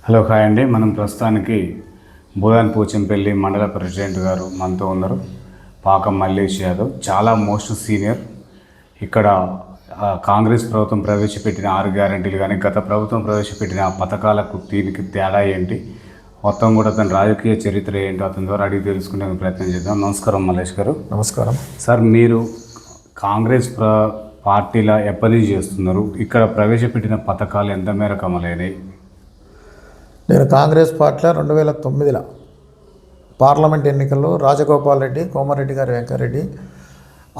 Hello hi అండి. మనం ప్రస్తుతానికి బోధాన్ పోచంపల్లి మండల ప్రెసిడెంట్ గారు మనతో ఉన్నారు. పాకం మల్లేష్ యాదవ్, చాలా మోస్ట్ సీనియర్. ఇక్కడ కాంగ్రెస్ ప్రభుత్వం ప్రవేశపెట్టిన 6 గ్యారెంటీలు కానీ గత ప్రభుత్వం ప్రవేశపెట్టిన పథకాలకు దీనికి తేడా ఏంటి, మొత్తం కూడా అతని రాజకీయ చరిత్ర ఏంటో అతని ద్వారా అడిగి తెలుసుకునే ప్రయత్నం చేద్దాం. నమస్కారం మల్లేష్ గారు. నమస్కారం సార్. మీరు కాంగ్రెస్ పార్టీలో ఎప్పటి నుంచి చేస్తున్నారు? ఇక్కడ ప్రవేశపెట్టిన పథకాలు ఎంత మేరకు అమలైనాయి? నేను కాంగ్రెస్ పార్టీలో 2009 పార్లమెంట్ ఎన్నికల్లో రాజగోపాల్ రెడ్డి, కోమారెడ్డి గారి వెంకరెడ్డి,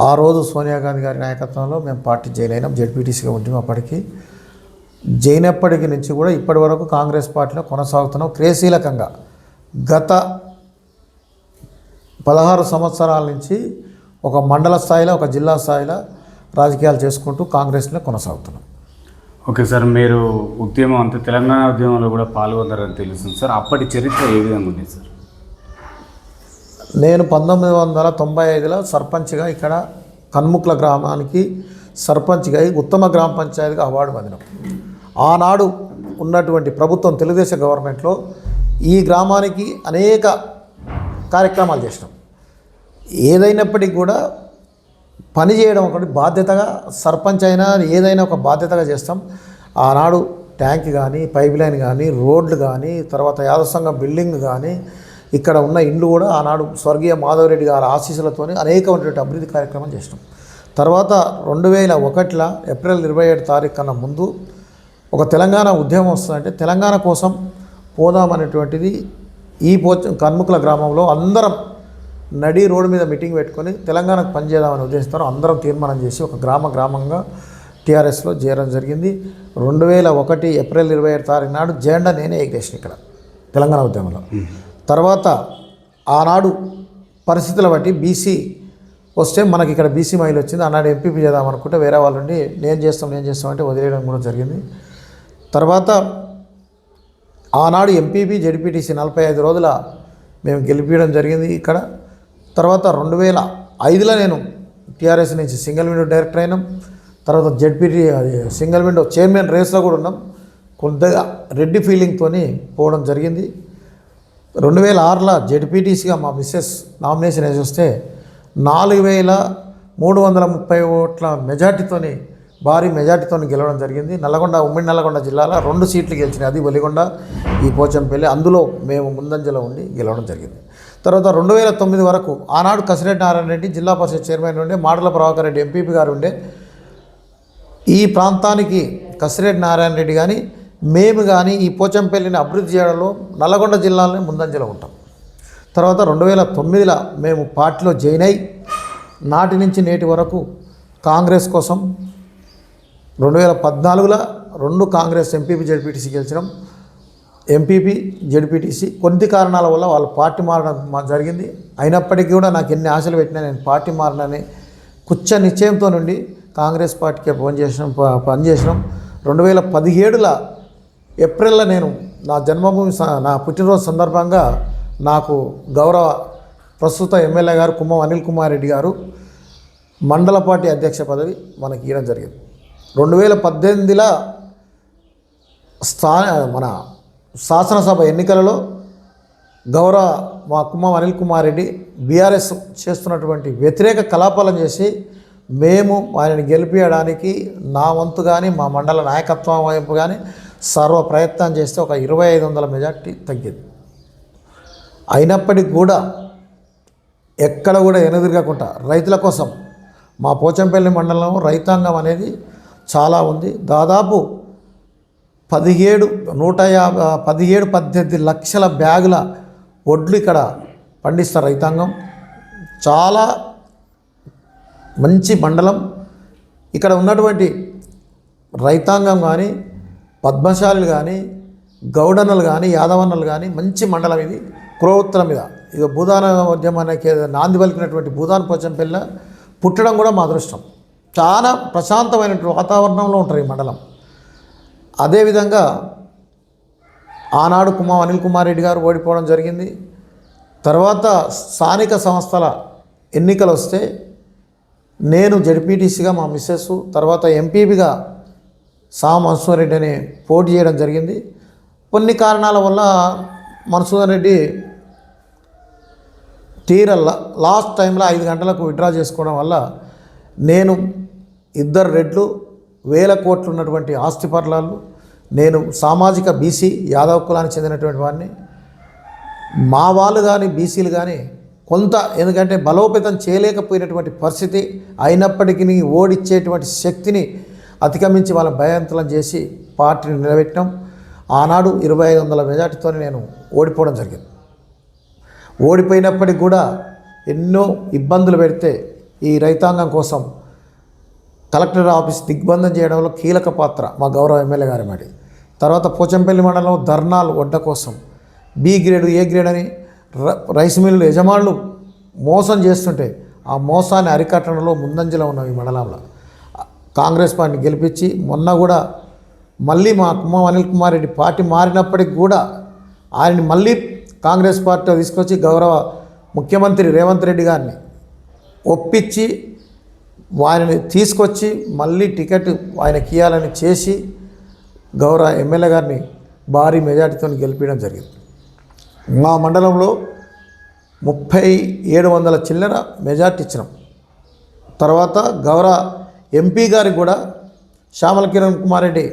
ఆ రోజు సోనియా గాంధీ గారి నాయకత్వంలో మేము పార్టీ జాయిన్ అయినాం. జెడ్పీటీసీగా ఉంటాం. అప్పటికి జాయిన్ అప్పటికి నుంచి కూడా ఇప్పటి వరకు కాంగ్రెస్ పార్టీలో కొనసాగుతున్నాం. క్రియాశీలకంగా గత 16 సంవత్సరాల నుంచి ఒక మండల స్థాయిలో, ఒక జిల్లా స్థాయిలో రాజకీయాలు చేసుకుంటూ కాంగ్రెస్లో కొనసాగుతున్నాం. Okay sir. మీరు ఉద్యమం అంటే తెలంగాణ ఉద్యమంలో కూడా పాల్గొన్నారని తెలుస్తుంది సార్. అప్పటి చరిత్ర ఏ విధంగా ఉంది సార్? నేను 1995లో సర్పంచ్గా ఇక్కడ కన్ముక్ల గ్రామానికి సర్పంచ్గా ఉత్తమ గ్రామ పంచాయతీగా అవార్డు పొందినాం. ఆనాడు ఉన్నటువంటి ప్రభుత్వం తెలుగుదేశం గవర్నమెంట్లో ఈ గ్రామానికి అనేక కార్యక్రమాలు చేసినాం. ఏదైనప్పటికీ కూడా పని చేయడం ఒకటి బాధ్యతగా, సర్పంచ్ అయినా ఏదైనా ఒక బాధ్యతగా చేస్తాం. ఆనాడు ట్యాంక్ కానీ, పైప్ లైన్ కానీ, రోడ్లు కానీ, తర్వాత యాదవ సంఘం బిల్డింగ్ కానీ, ఇక్కడ ఉన్న ఇండ్లు కూడా ఆనాడు స్వర్గీయ మాధవరెడ్డి గారి ఆశీస్సులతో అనేకమైనటువంటి అభివృద్ధి కార్యక్రమం చేసినాం. తర్వాత 2001 ఏప్రిల్ 27 తారీఖు కన్నా ముందు ఒక తెలంగాణ ఉద్యమం వస్తుందంటే తెలంగాణ కోసం పోదామనేటువంటిది ఈ కన్ముకుల గ్రామంలో అందరం నడి రోడ్డు మీద మీటింగ్ పెట్టుకొని తెలంగాణకు పనిచేద్దామని ఉద్దేశిస్తారు. అందరం తీర్మానం చేసి ఒక గ్రామంగా టీఆర్ఎస్లో చేరడం జరిగింది. 2001 ఏప్రిల్ 27 తారీఖు నాడు జెండా నేనే ఎగరేసిన ఇక్కడ తెలంగాణ ఉద్యమంలో. తర్వాత ఆనాడు పరిస్థితుల బట్టి బీసీ వస్తే మనకి ఇక్కడ బీసీ మహిళ వచ్చింది. ఆనాడు ఎంపీపీ చేద్దామనుకుంటే వేరే వాళ్ళు ఉండి నేను చేస్తాం అంటే వదిలేయడం కూడా జరిగింది. తర్వాత ఆనాడు ఎంపీపీ జెడ్పీటీసీ 45 రోజుల మేము గెలిపించడం జరిగింది ఇక్కడ. తర్వాత 2005లో నేను టీఆర్ఎస్ నుంచి సింగిల్ విండో డైరెక్టర్ అయినాం. తర్వాత జెడ్పీటీ సింగిల్ విండో చైర్మన్ రేస్లో కూడా ఉన్నాం. కొద్దిగా రెడ్డి ఫీలింగ్తో పోవడం జరిగింది. 2006లో జెడ్పీటీసీగా మా మిస్సెస్ నామినేషన్ వేసి వస్తే 4330 ఓట్ల మెజార్టీతోని, భారీ మెజార్టీతో గెలవడం జరిగింది. ఉమ్మడి నల్లగొండ జిల్లాలో 2 సీట్లు గెలిచినాయి. అది వెలిగొండ, ఈ పోచంపల్లి. అందులో మేము ముందంజలో ఉండి గెలవడం జరిగింది. తర్వాత 2009 వరకు ఆనాడు కసిరెడ్డి నారాయణ రెడ్డి జిల్లా పరిషత్ చైర్మన్ ఉండే, మాటల ప్రభాకర్ రెడ్డి ఎంపీపీ గారు ఉండే. ఈ ప్రాంతానికి కసిరెడ్డి నారాయణ రెడ్డి కానీ మేము కానీ ఈ పోచంపల్లిని అభివృద్ధి చేయడంలో నల్లగొండ జిల్లాలోనే ముందంజలో ఉంటాం. తర్వాత 2009లో మేము పార్టీలో జాయిన్ అయి నాటి నుంచి నేటి వరకు కాంగ్రెస్ కోసం 2014లో 2 కాంగ్రెస్ ఎంపీపీ జెడ్పీటీసీ గెలిచినాం. ఎంపీపీ జెడ్పీటీసీ కొన్ని కారణాల వల్ల వాళ్ళ పార్టీ మారడం జరిగింది. అయినప్పటికీ కూడా నాకు ఎన్ని ఆశలు పెట్టినా నేను పార్టీ మారనని నిశ్చయంతో నుండి కాంగ్రెస్ పార్టీకి పనిచేసినాం. 2017లో ఏప్రిల్లో నేను నా జన్మభూమి, నా పుట్టినరోజు సందర్భంగా నాకు గౌరవ ప్రస్తుత ఎమ్మెల్యే గారు కుమ్మం అనిల్ కుమార్ రెడ్డి గారు మండల పార్టీ అధ్యక్ష పదవి మనకి ఇవ్వడం జరిగింది. 2018లో మన శాసనసభ ఎన్నికలలో గౌరవ మా కుమ్మం అనిల్ కుమార్ రెడ్డి బీఆర్ఎస్ చేస్తున్నటువంటి వ్యతిరేక కలాపాలను చేసి మేము ఆయనని గెలిపించడానికి నా వంతు కానీ మా మండల నాయకత్వం వైపు కానీ సర్వ ప్రయత్నం చేస్తే ఒక 2500 మెజార్టీ తగ్గింది. అయినప్పటికీ కూడా ఎక్కడ కూడా వెనుదిరగకుండా రైతుల కోసం మా పోచంపల్లి మండలం రైతాంగం అనేది చాలా ఉంది. దాదాపు 17-18 లక్షల బ్యాగుల వడ్లు ఇక్కడ పండిస్తారు రైతాంగం. చాలా మంచి మండలం. ఇక్కడ ఉన్నటువంటి రైతాంగం కానీ, పద్మశాలులు కానీ, గౌడన్నలు కానీ, యాదవన్నలు కానీ మంచి మండలం ఇది. కులవృత్తుల మీద ఇక భూదాన ఉద్యమానికి నాంది పలికినటువంటి భూదాన్ పోచంపల్లి పుట్టడం కూడా మా అదృష్టం. చాలా ప్రశాంతమైనటువంటి వాతావరణంలో ఉంటారు ఈ మండలం. అదేవిధంగా ఆనాడు కుమ్మం అనిల్ కుమార్ రెడ్డి గారు ఓడిపోవడం జరిగింది. తర్వాత స్థానిక సంస్థల ఎన్నికలు వస్తే నేను జెడ్పీటీసీగా మా మిస్సెస్, తర్వాత ఎంపీపీగా సా మన్సూర్ రెడ్డి అని పోటీ చేయడం జరిగింది. కొన్ని కారణాల వల్ల మధుసూదన్ రెడ్డి లాస్ట్ టైంలో 5 గంటలకు విత్డ్రా చేసుకోవడం వల్ల నేను 2 రెడ్లు 1000 కోట్లు ఉన్నటువంటి ఆస్తిపర్లాలు, నేను సామాజిక బీసీ యాదవ్ కులానికి చెందినటువంటి వాడిని, మా వాళ్ళు కానీ బీసీలు కానీ కొంత ఎందుకంటే బలోపేతం చేయలేకపోయినటువంటి పరిస్థితి అయినప్పటికీ ఓడిచ్చేటువంటి శక్తిని అధిగమించి వాళ్ళ భయంతరం చేసి పార్టీని నిలబెట్టాం. ఆనాడు 2500 మెజార్టీతో నేను ఓడిపోవడం జరిగింది. ఓడిపోయినప్పటికి కూడా ఎన్నో ఇబ్బందులు పెడితే ఈ రైతాంగం కోసం కలెక్టర్ ఆఫీస్ దిగ్బంధం చేయడంలో కీలక పాత్ర మా గౌరవ ఎమ్మెల్యే గారి మాది. తర్వాత పోచంపల్లి మండలంలో ధర్నాలు వడ్డ కోసం బి గ్రేడ్ ఏ గ్రేడ్ అని రైస్ మిల్లు యజమానులు మోసం చేస్తుంటే ఆ మోసాన్ని అరికట్టడంలో ముందంజలో ఉన్నాం. ఈ మండలంలో కాంగ్రెస్ పార్టీని గెలిపించి మొన్న కూడా మళ్ళీ మా కుమ్మం అనిల్ కుమార్ రెడ్డి పార్టీ మారినప్పటికి కూడా ఆయన్ని మళ్ళీ కాంగ్రెస్ పార్టీలో తీసుకొచ్చి గౌరవ ముఖ్యమంత్రి రేవంత్ రెడ్డి గారిని ఒప్పించి ఆయనని తీసుకొచ్చి మళ్ళీ టికెట్ ఆయనకి ఇవ్వాలని చేసి గౌరవ ఎమ్మెల్యే గారిని భారీ మెజార్టీతో గెలిపించడం జరిగింది. మా మండలంలో 3700 చిల్లర మెజార్టీ ఇచ్చినాం. తర్వాత గౌరవ ఎంపీ గారికి కూడా శ్యామల కిరణ్ కుమార్ రెడ్డి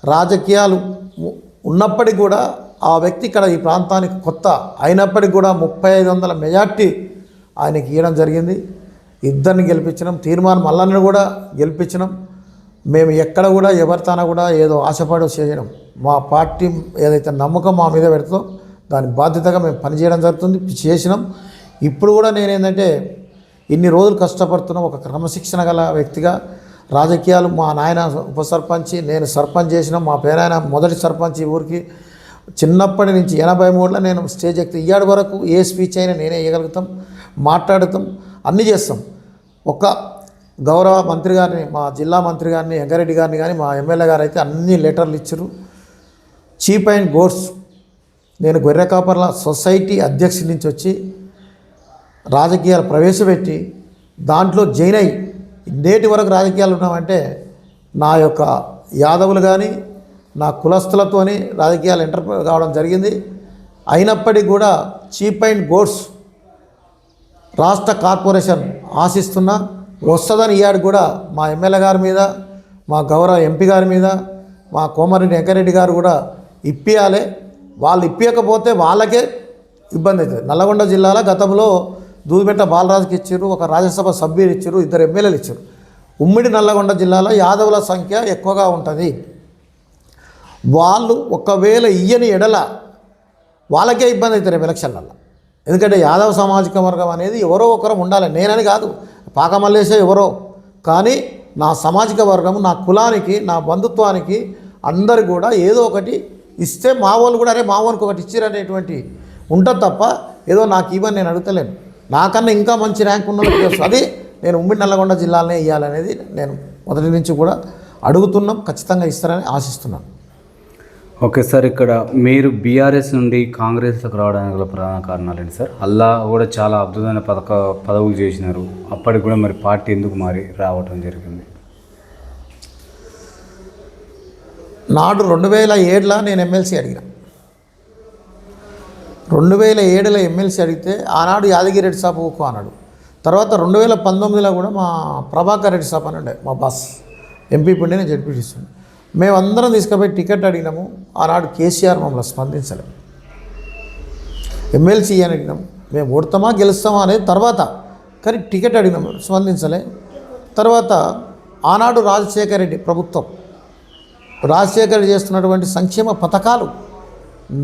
రాజకీయాలు ఉన్నప్పటికీ కూడా ఆ వ్యక్తి ఇక్కడ ఈ ప్రాంతానికి కొత్త అయినప్పటికీ కూడా 3500 మెజార్టీ ఆయనకి ఇవ్వడం జరిగింది. 2 గెలిపించినాం. తీర్మానం మల్లన్నను కూడా గెలిపించినాం. మేము ఎక్కడ కూడా ఎవరితోనా కూడా ఏదో ఆశపడి చేయడం, మా పార్టీ ఏదైతే నమ్మకం మా మీద పెడుతుందో దాని బాధ్యతగా మేము పనిచేయడం జరుగుతుంది, చేసినాం. ఇప్పుడు కూడా నేనేంటంటే ఇన్ని రోజులు కష్టపడుతున్నాం. ఒక క్రమశిక్షణ గల వ్యక్తిగా రాజకీయాలు మా నాయన ఉప సర్పంచ్, నేను సర్పంచ్ చేసినాం. మా పేరాయన మొదటి సర్పంచ్ ఈ ఊరికి. చిన్నప్పటి నుంచి 83లో నేను స్టేజ్ ఎక్కి ఇయ్యాడి వరకు ఏ స్పీచ్ అయినా నేనే ఇవ్వగలుగుతాం, మాట్లాడుతాం, అన్నీ చేస్తాం. ఒక గౌరవ మంత్రి గారిని, మా జిల్లా మంత్రి గారిని, వెంకరెడ్డి గారిని కానీ మా ఎమ్మెల్యే గారు అయితే అన్ని లెటర్లు ఇచ్చారు. చీప్ అండ్ గోడ్స్ నేను గొర్రె కాపర్ల సొసైటీ అధ్యక్షుడి నుంచి వచ్చి రాజకీయాలు ప్రవేశపెట్టి దాంట్లో జైన్ అయ్యి నేటి వరకు రాజకీయాలు ఉన్నామంటే నా యొక్క యాదవులు కానీ నా కులస్తులతోని రాజకీయాలు ఎంటర్ కావడం జరిగింది. అయినప్పటికీ కూడా చీప్ అండ్ గోడ్స్ రాష్ట్ర కార్పొరేషన్ ఆశిస్తున్నా వస్తుందని ఇయాడు కూడా మా ఎమ్మెల్యే గారి మీద, మా గౌరవ ఎంపీ గారి మీద, మా కోమారెడ్డి వెంకరెడ్డి గారు కూడా ఇప్పియాలి. వాళ్ళు ఇప్పకపోతే వాళ్ళకే ఇబ్బంది అవుతుంది. నల్లగొండ జిల్లాలో గతంలో దూదిపెట్ట బాలరాజుకి ఇచ్చారు, ఒక రాజ్యసభ సభ్యులు ఇచ్చారు, 2 ఎమ్మెల్యేలు ఇచ్చారు. ఉమ్మడి నల్లగొండ జిల్లాలో యాదవుల సంఖ్య ఎక్కువగా ఉంటుంది. వాళ్ళు ఒకవేళ ఇయ్యని ఎడల వాళ్ళకే ఇబ్బంది అవుతారు రేపు ఎలక్షన్లలో. ఎందుకంటే యాదవ సామాజిక వర్గం అనేది ఎవరో ఒకరు ఉండాలి, నేనని కాదు, పాకమల్లేసే ఎవరో, కానీ నా సామాజిక వర్గం, నా కులానికి, నా బంధుత్వానికి అందరు కూడా ఏదో ఒకటి ఇస్తే మా వాళ్ళు కూడా అరే మా వాళ్ళకి ఒకటి ఇచ్చిరనేటువంటి ఉంటుంది తప్ప ఏదో నాకు ఇవ్వని నేను అడుగుతలేను. నాకన్నా ఇంకా మంచి ర్యాంక్ ఉన్న వాళ్ళకి తెలుసు. అది నేను ఉమ్మడి నల్లగొండ జిల్లాలనే ఇవ్వాలనేది నేను మొదటి నుంచి కూడా అడుగుతున్నాం. ఖచ్చితంగా ఇస్తారని ఆశిస్తున్నాను. ఓకే సార్, ఇక్కడ మీరు బీఆర్ఎస్ నుండి కాంగ్రెస్లోకి రావడానికి గల ప్రధాన కారణాలు ఏంటి సార్? అల్లా కూడా చాలా అద్భుతమైన పదవులు చేసినారు. అప్పటికి కూడా మరి పార్టీ ఎందుకు మారి రావటం జరిగింది? నాడు 2007లో నేను ఎమ్మెల్సీ అడిగిన. 2007లో ఎమ్మెల్సీ అడిగితే ఆనాడు యాదగిరి రెడ్డి సాబ్ ఊకో అన్నాడు. తర్వాత 2019లో కూడా మా ప్రభాకర్ రెడ్డి సాబ్ అని ఉండే మా బాస్, ఎంపీ పుండి నేను జడ్పీటీసీ. మేమందరం తీసుకుపోయి టికెట్ అడిగినాము. ఆనాడు కేసీఆర్ మమ్మల్ని స్పందించలేదు. ఎమ్మెల్సీ అని అడిగినాము, మేము ఓడతామా గెలుస్తామా అనేది తర్వాత, కానీ టికెట్ అడిగినాము, స్పందించలే. తర్వాత ఆనాడు రాజశేఖర రెడ్డి ప్రభుత్వం, రాజశేఖర రెడ్డి చేస్తున్నటువంటి సంక్షేమ పథకాలు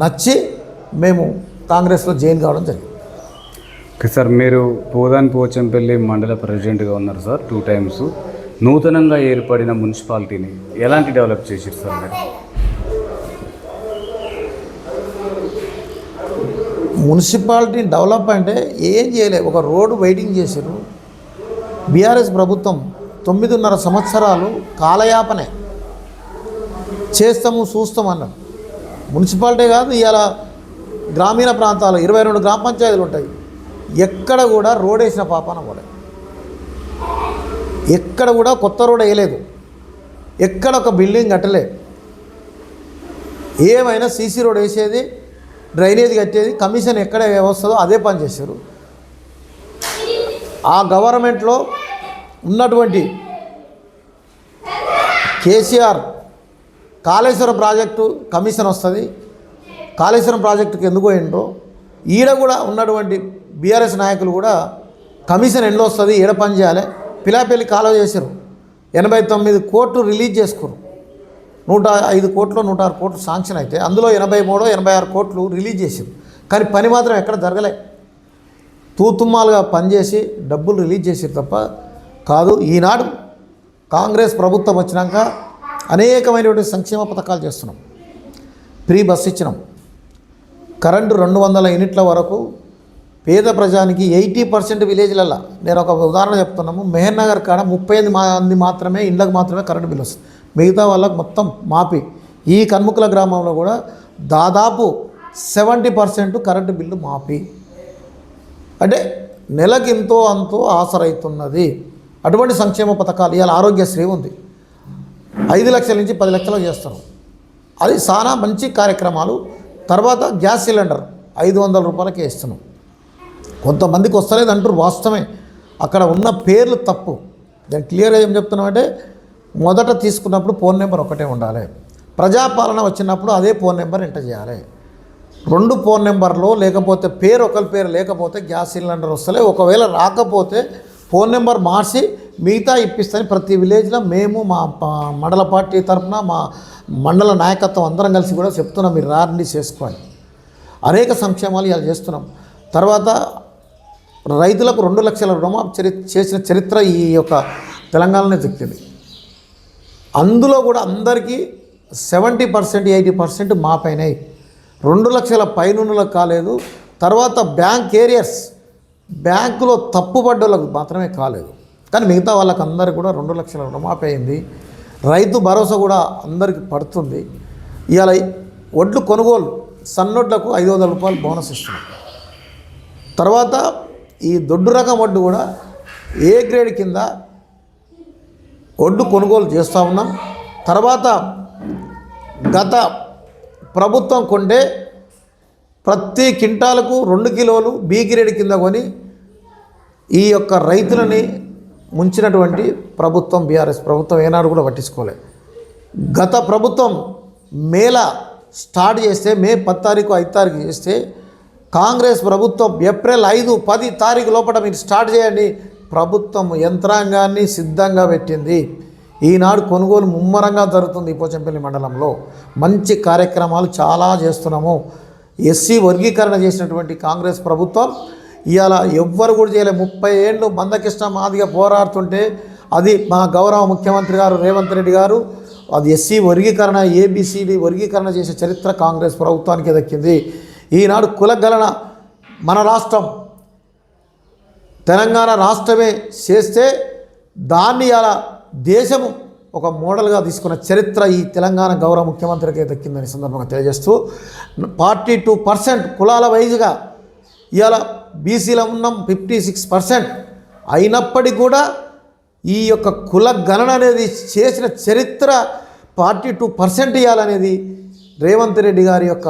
నచ్చి మేము కాంగ్రెస్లో జాయిన్ కావడం జరిగింది. ఓకే సార్, మీరు పోచంపల్లి మండల ప్రెసిడెంట్గా ఉన్నారు సార్ 2 టైమ్స్. నూతనంగా ఏర్పడిన మున్సిపాలిటీని ఎలాంటి డెవలప్ చేశారు సార్ మీరు? మున్సిపాలిటీ డెవలప్ అంటే ఏం చేయలేదు, ఒక రోడ్డు వెయిటింగ్ చేశారు. బీఆర్ఎస్ ప్రభుత్వం 9.5 సంవత్సరాలు కాలయాపనే చేస్తాము చూస్తాం అన్నాం. మున్సిపాలిటీ కాదు, ఇవాళ గ్రామీణ ప్రాంతాలు 22 గ్రామ పంచాయతీలు ఉంటాయి. ఎక్కడ కూడా రోడ్ వేసిన పాపాన పోలే, ఎక్కడ కూడా కొత్త రోడ్ వేయలేదు, ఎక్కడ ఒక బిల్డింగ్ కట్టలే. ఏమైనా సీసీ రోడ్ వేసేది, డ్రైనేజ్ కట్టేది, కమిషన్ ఎక్కడ వస్తుందో అదే పని చేశారు. ఆ గవర్నమెంట్లో ఉన్నటువంటి కేసీఆర్ కాళేశ్వరం ప్రాజెక్టు కమిషన్ వస్తుంది, కాళేశ్వరం ప్రాజెక్టుకి ఎందుకు పోయిండ్రో ఈడ కూడా ఉన్నటువంటి బీఆర్ఎస్ నాయకులు కూడా కమిషన్ ఎన్నో వస్తుంది, ఈడ పని చేయాలి, పిలాపల్లి కాలువ చేశారు, 89 కోట్లు రిలీజ్ చేసుకున్నారు. 105 కోట్లు 106 కోట్లు శాంక్షన్ అయితే అందులో 83-86 కోట్లు రిలీజ్ చేశారు. కానీ పని మాత్రం ఎక్కడ జరగలే. తూతుమ్మాలుగా పనిచేసి డబ్బులు రిలీజ్ చేసారు తప్ప కాదు. ఈనాడు కాంగ్రెస్ ప్రభుత్వం వచ్చినాక అనేకమైనటువంటి సంక్షేమ పథకాలు చేస్తున్నాం. ఫ్రీ బస్ ఇచ్చినాం, కరెంటు 200 యూనిట్ల వరకు పేద ప్రజానికి 80% విలేజ్లలో. నేను ఒక ఉదాహరణ చెప్తున్నాము. మెహర్ నగర్ కాడ 35 మంది మాత్రమే ఇళ్ళకు మాత్రమే కరెంటు బిల్ వస్తుంది, మిగతా వాళ్ళకు మొత్తం మాపి. ఈ కన్ముకుల గ్రామంలో కూడా దాదాపు 70% కరెంటు బిల్లు మాపి. అంటే నెలకి ఎంతో అంతో ఆసరైతున్నది. అటువంటి సంక్షేమ పథకాలు. ఇవాళ ఆరోగ్యశ్రీ ఉంది, 5 లక్షల నుంచి 10 లక్షలు చేస్తారు. అది చాలా మంచి కార్యక్రమాలు. తర్వాత గ్యాస్ సిలిండర్ 500 రూపాయలకే ఇస్తున్నాం. కొంతమందికి వస్తలేదు అంటారు, వాస్తవమే. అక్కడ ఉన్న పేర్లు తప్పు. నేను క్లియర్గా ఏం చెప్తున్నామంటే, మొదట తీసుకున్నప్పుడు ఫోన్ నెంబర్ ఒకటే ఉండాలి. ప్రజాపాలన వచ్చినప్పుడు అదే ఫోన్ నెంబర్ ఎంటర్ చేయాలి. 2 ఫోన్ నెంబర్లో లేకపోతే పేరు ఒకరి పేరు లేకపోతే గ్యాస్ సిలిండర్ వస్తలే. ఒకవేళ రాకపోతే ఫోన్ నెంబర్ మార్చి మిగతా ఇప్పిస్తాను. ప్రతి విలేజ్లో మేము మా మండల పార్టీ తరఫున మా మండల నాయకత్వం అందరం కలిసి కూడా చెప్తున్నాం, మీరు రాండి చేసుకోవాలి. అనేక సంక్షేమాలు ఇలా చేస్తున్నాం. తర్వాత రైతులకు 2 లక్షల రుణమాఫీ చేసిన చరిత్ర ఈ యొక్క తెలంగాణలోనే దక్కింది. అందులో కూడా అందరికీ 70% 80% మాపైనాయి. 2 లక్షల పైనులకు కాలేదు. తర్వాత బ్యాంక్ ఏరియర్స్, బ్యాంకులో తప్పుపడ్డోళ్ళకు మాత్రమే కాలేదు. కానీ మిగతా వాళ్ళకి అందరికీ కూడా 2 లక్షల రుణమాఫీ అయింది. రైతు భరోసా కూడా అందరికీ పడుతుంది. ఇవాళ వడ్లు కొనుగోలు సన్నొడ్లకు 500 రూపాయలు బోనస్ ఇస్తున్నాం. తర్వాత ఈ దొడ్డు రకం వడ్డు కూడా ఏ గ్రేడ్ కింద వడ్డు కొనుగోలు చేస్తూ ఉన్నాం. తర్వాత గత ప్రభుత్వం కొంటే ప్రతి కింటాలకు 2 కిలోలు బి గ్రేడ్ కింద కొని ఈ యొక్క రైతులని ముంచినటువంటి ప్రభుత్వం బీఆర్ఎస్ ప్రభుత్వం ఏనాడు కూడా పట్టించుకోలేదు. గత ప్రభుత్వం మేల స్టార్ట్ చేస్తే మే 10 తారీఖు 5 తారీఖు చేస్తే కాంగ్రెస్ ప్రభుత్వం ఏప్రిల్ 5, 10 తారీఖు లోపల మీరు స్టార్ట్ చేయండి. ప్రభుత్వం యంత్రాంగాన్ని సిద్ధంగా పెట్టింది. ఈనాడు కొనుగోలు ముమ్మరంగా జరుగుతుంది. పోచంపల్లి మండలంలో మంచి కార్యక్రమాలు చాలా చేస్తున్నాము. ఎస్సీ వర్గీకరణ చేసినటువంటి కాంగ్రెస్ ప్రభుత్వం ఇవాళ ఎవ్వరు కూడా చేయలేదు. 30 ఏళ్ళు మందకృష్ణ మాదిగా పోరాడుతుంటే అది మా గౌరవ ముఖ్యమంత్రి గారు రేవంత్ రెడ్డి గారు అది ఎస్సీ వర్గీకరణ ఏబిసిడి వర్గీకరణ చేసే చరిత్ర కాంగ్రెస్ ప్రభుత్వానికి దక్కింది. ఈనాడు కులగణన మన రాష్ట్రం తెలంగాణ రాష్ట్రమే చేస్తే దాన్ని అలా దేశము ఒక మోడల్గా తీసుకున్న చరిత్ర ఈ తెలంగాణ గౌరవ ముఖ్యమంత్రికి దక్కిందని సందర్భంగా తెలియజేస్తూ 42% కులాల వైజ్గా ఇవాళ బీసీలో ఉన్నాం 56%. అయినప్పటికీ కూడా ఈ యొక్క కుల గణన అనేది చేసిన చరిత్ర 42% ఇవ్వాలనేది రేవంత్ రెడ్డి గారి యొక్క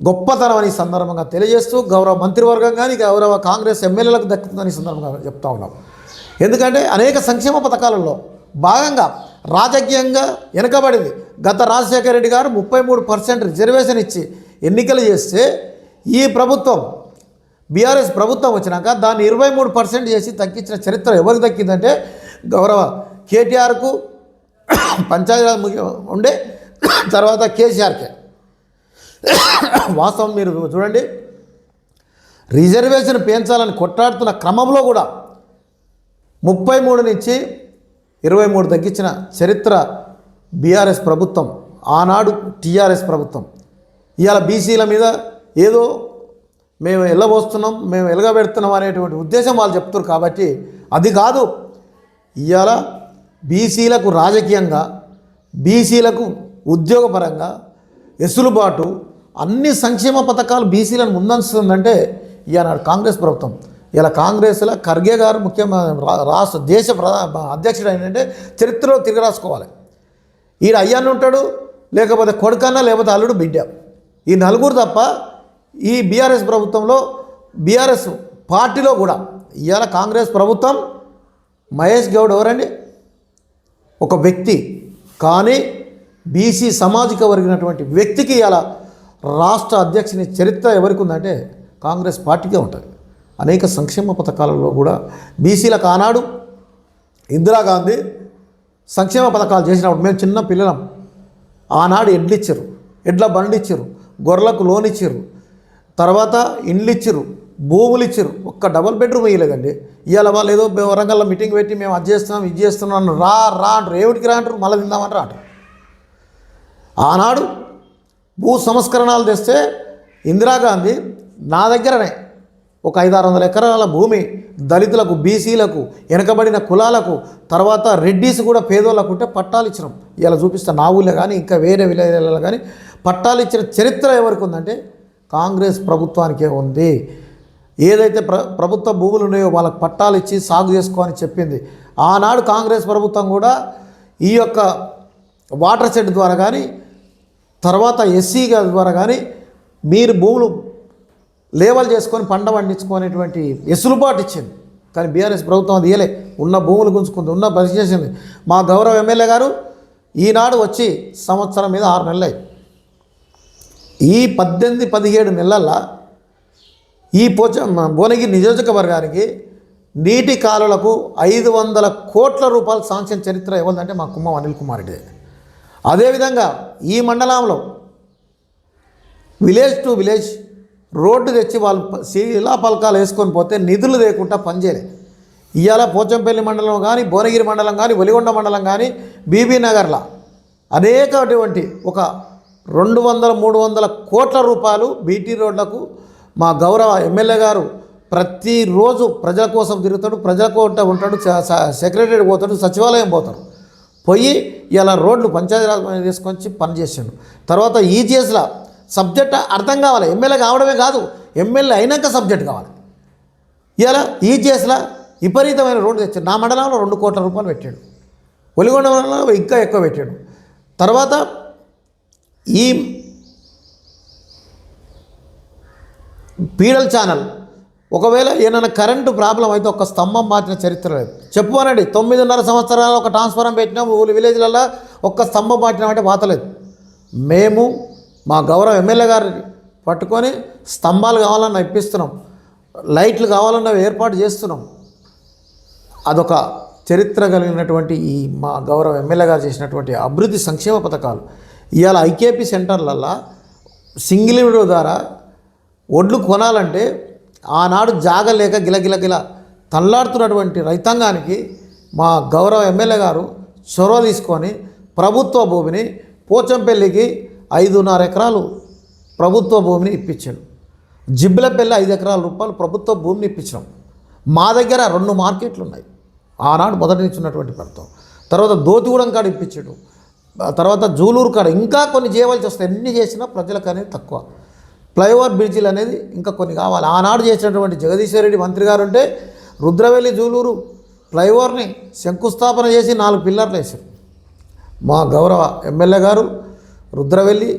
గొప్పతనం అని సందర్భంగా తెలియజేస్తూ గౌరవ మంత్రివర్గం కానీ గౌరవ కాంగ్రెస్ ఎమ్మెల్యేలకు దక్కుతుందని సందర్భంగా చెప్తా ఉన్నాం. ఎందుకంటే అనేక సంక్షేమ పథకాలలో భాగంగా రాజకీయంగా వెనుకబడింది. గత రాజశేఖర రెడ్డి గారు 33% రిజర్వేషన్ ఇచ్చి ఎన్నికలు చేస్తే ఈ ప్రభుత్వం బీఆర్ఎస్ ప్రభుత్వం వచ్చినాక దాన్ని 23% చేసి తగ్గించిన చరిత్ర ఎవరికి దక్కిందంటే గౌరవ కేటీఆర్కు పంచాయతీరాజ్ ఉండే తర్వాత కేసీఆర్కే. వాస్తవం మీరు చూడండి, రిజర్వేషన్ పెంచాలని కొట్లాడుతున్న క్రమంలో కూడా 33 నుంచి 23 తగ్గించిన చరిత్ర బీఆర్ఎస్ ప్రభుత్వం, ఆనాడు టీఆర్ఎస్ ప్రభుత్వం. ఇవాళ బీసీల మీద ఏదో మేము ఎల్లబోస్తున్నాం, మేము ఎలగబెడుతున్నాం అనేటువంటి ఉద్దేశం వాళ్ళు చెప్తారు. కాబట్టి అది కాదు. ఇవాళ బీసీలకు రాజకీయంగా, బీసీలకు ఉద్యోగపరంగా వెసులుబాటు అన్ని సంక్షేమ పథకాలు బీసీలను ముందంచుతుందంటే ఇవాళ కాంగ్రెస్ ప్రభుత్వం. ఇలా కాంగ్రెస్లో ఖర్గే గారు రాష్ట్ర దేశ అధ్యక్షుడు ఏంటంటే చరిత్రలో తిరగరాసుకోవాలి. ఈడ అయ్యాన్ని ఉంటాడు, లేకపోతే కొడుకన్నా లేకపోతే అల్లుడు బిడ్డ, ఈ నలుగురు తప్ప ఈ బీఆర్ఎస్ ప్రభుత్వంలో బీఆర్ఎస్ పార్టీలో కూడా ఇవాళ కాంగ్రెస్ ప్రభుత్వం మహేష్ గౌడ్ ఎవరండి? ఒక వ్యక్తి, కానీ బీసీ సామాజిక వర్గినటువంటి వ్యక్తికి ఇవాళ రాష్ట్ర అధ్యక్షుని చరిత్ర ఎవరికి ఉందంటే కాంగ్రెస్ పార్టీకే ఉంటుంది. అనేక సంక్షేమ పథకాలలో కూడా బీసీలకు ఆనాడు ఇందిరాగాంధీ సంక్షేమ పథకాలు చేసినప్పుడు మేము చిన్న పిల్లలం, ఆనాడు ఎడ్లు ఇచ్చారు, ఎడ్ల బండ్లు ఇచ్చారు, గొర్రెలకు లోన్ ఇచ్చారు, తర్వాత ఇండ్లు ఇచ్చారు, భూములు ఇచ్చారు. ఒక్క డబుల్ బెడ్రూమ్ ఇవ్వలేదండి. ఇవాళ వాళ్ళు ఏదో వరంగల్లో మీటింగ్ పెట్టి మేము అది చేస్తున్నాం ఇది చేస్తున్నాం రా అంటారు. ఏమిటికి రా అంటారు? మళ్ళీ తిందామంటారు అంటారు. ఆనాడు భూ సంస్కరణలు తెస్తే ఇందిరాగాంధీ నా దగ్గరనే ఒక 500-600 ఎకరాల భూమి దళితులకు, బీసీలకు, వెనకబడిన కులాలకు, తర్వాత రెడ్డీస్ కూడా పేదోళ్ళకు ఉంటే పట్టాలు ఇచ్చినాం. ఇలా చూపిస్తా నా ఊళ్ళో కానీ ఇంకా వేరే విలేజ్లలో కానీ పట్టాలు ఇచ్చిన చరిత్ర ఎవరికి ఉందంటే కాంగ్రెస్ ప్రభుత్వానికే ఉంది. ఏదైతే ప్రభుత్వ భూములు ఉన్నాయో వాళ్ళకి పట్టాలు ఇచ్చి సాగు చేసుకోని చెప్పింది. ఆనాడు కాంగ్రెస్ ప్రభుత్వం కూడా ఈ యొక్క వాటర్ షెడ్ ద్వారా కానీ తర్వాత ఎస్సీ ద్వారా కానీ మీరు భూములు లేవల్ చేసుకొని పంట పండించుకునేటువంటి వెసులుబాటు ఇచ్చింది. కానీ బీఆర్ఎస్ ప్రభుత్వం అది ఇయ్యలే. ఉన్న భూములు గుంజుకుంది, ఉన్న పని చేసింది. మా గౌరవ ఎమ్మెల్యే గారు ఈనాడు వచ్చి సంవత్సరం మీద 6 నెలలు అయ్యి ఈ 18-17 నెలల్లో ఈ భువనగిరి నియోజకవర్గానికి నీటి కాలువలకు 500 కోట్ల రూపాయలు శాంక్షన్ చరిత్ర ఇవ్వాలంటే మా కుమ్మం అనిల్ కుమార్ రెడ్డి. అదేవిధంగా ఈ మండలంలో విలేజ్ టు విలేజ్ రోడ్డు తెచ్చి వాళ్ళు శిలా పలకాలు వేసుకొని పోతే నిధులు లేకుండా పనిచేయలే. ఇవాళ పోచంపల్లి మండలం కానీ, భువనగిరి మండలం కానీ, ఒలిగొండ మండలం కానీ, బీబీ నగర్లో అనేకటువంటి ఒక 200-300 కోట్ల రూపాయలు బీటీ రోడ్లకు మా గౌరవ ఎమ్మెల్యే గారు ప్రతిరోజు ప్రజల కోసం తిరుగుతాడు, ప్రజల కోట ఉంటాడు, సెక్రటరీ పోతాడు, సచివాలయం పోతాడు. పోయి ఇలా రోడ్లు పంచాయతీరాజ్ తీసుకొచ్చి పనిచేసాడు. తర్వాత ఈజీఎస్లో సబ్జెక్ట్ అర్థం కావాలి. ఎమ్మెల్యే కావడమే కాదు, ఎమ్మెల్యే అయినాక సబ్జెక్ట్ కావాలి. ఇలా ఈజీఎస్లో విపరీతమైన రోడ్డు తెచ్చాడు. నా మండలంలో 2 కోట్ల రూపాయలు పెట్టాడు. ఒలిగొండ మండలంలో ఇంకా ఎక్కువ పెట్టాడు. తర్వాత ఈ పీడల్ ఛానల్ ఒకవేళ ఏమైనా కరెంటు ప్రాబ్లం అయితే ఒక స్తంభం మార్చిన చరిత్ర లేదు. చెప్పుకోనండి, 9.5 సంవత్సరాలు ఒక ట్రాన్స్ఫారం పెట్టినాం, ఊళ్ళ విలేజ్లలో ఒక్క స్తంభం మార్చినామంటే వాతలేదు. మేము మా గౌరవ ఎమ్మెల్యే గారిని పట్టుకొని స్తంభాలు కావాలన్నా ఇప్పిస్తున్నాం, లైట్లు కావాలన్నా ఏర్పాటు చేస్తున్నాం. అదొక చరిత్ర కలిగినటువంటి ఈ మా గౌరవ ఎమ్మెల్యే గారు చేసినటువంటి అభివృద్ధి సంక్షేమ పథకాలు. ఇవాళ ఐకేపీ సెంటర్లల్లో సింగిల్ విండో ద్వారా ఒడ్లు కొనాలంటే ఆనాడు జాగలేక గిలగిలగిల తల్లాడుతున్నటువంటి రైతాంగానికి మా గౌరవ ఎమ్మెల్యే గారు చొరవ తీసుకొని ప్రభుత్వ భూమిని పోచంపల్లికి 5.5 ఎకరాలు ప్రభుత్వ భూమిని ఇప్పించాడు. జిబ్బిలపల్లి 5 ఎకరాల రూపాయలు ప్రభుత్వ భూమిని ఇప్పించినాం. మా దగ్గర 2 మార్కెట్లు ఉన్నాయి ఆనాడు మొదటి నుంచి ఉన్నటువంటి ప్రభుత్వం. తర్వాత దోతిగూడెం కాడ ఇప్పించాడు, తర్వాత జూలూరు కాడ ఇంకా కొన్ని చేయవలసి వస్తాయి. ఎన్ని చేసినా ప్రజలకు అనేది తక్కువ. ఫ్లైఓవర్ బ్రిడ్జిలు అనేది ఇంకా కొన్ని కావాలి. ఆనాడు చేసినటువంటి జగదీశ్వర్ రెడ్డి మంత్రి గారు ఉంటే రుద్రవెల్లి జూలూరు ఫ్లైఓవర్ని శంకుస్థాపన చేసి 4 పిల్లర్లు వేశారు. మా గౌరవ ఎమ్మెల్యే గారు రుద్రవెల్లి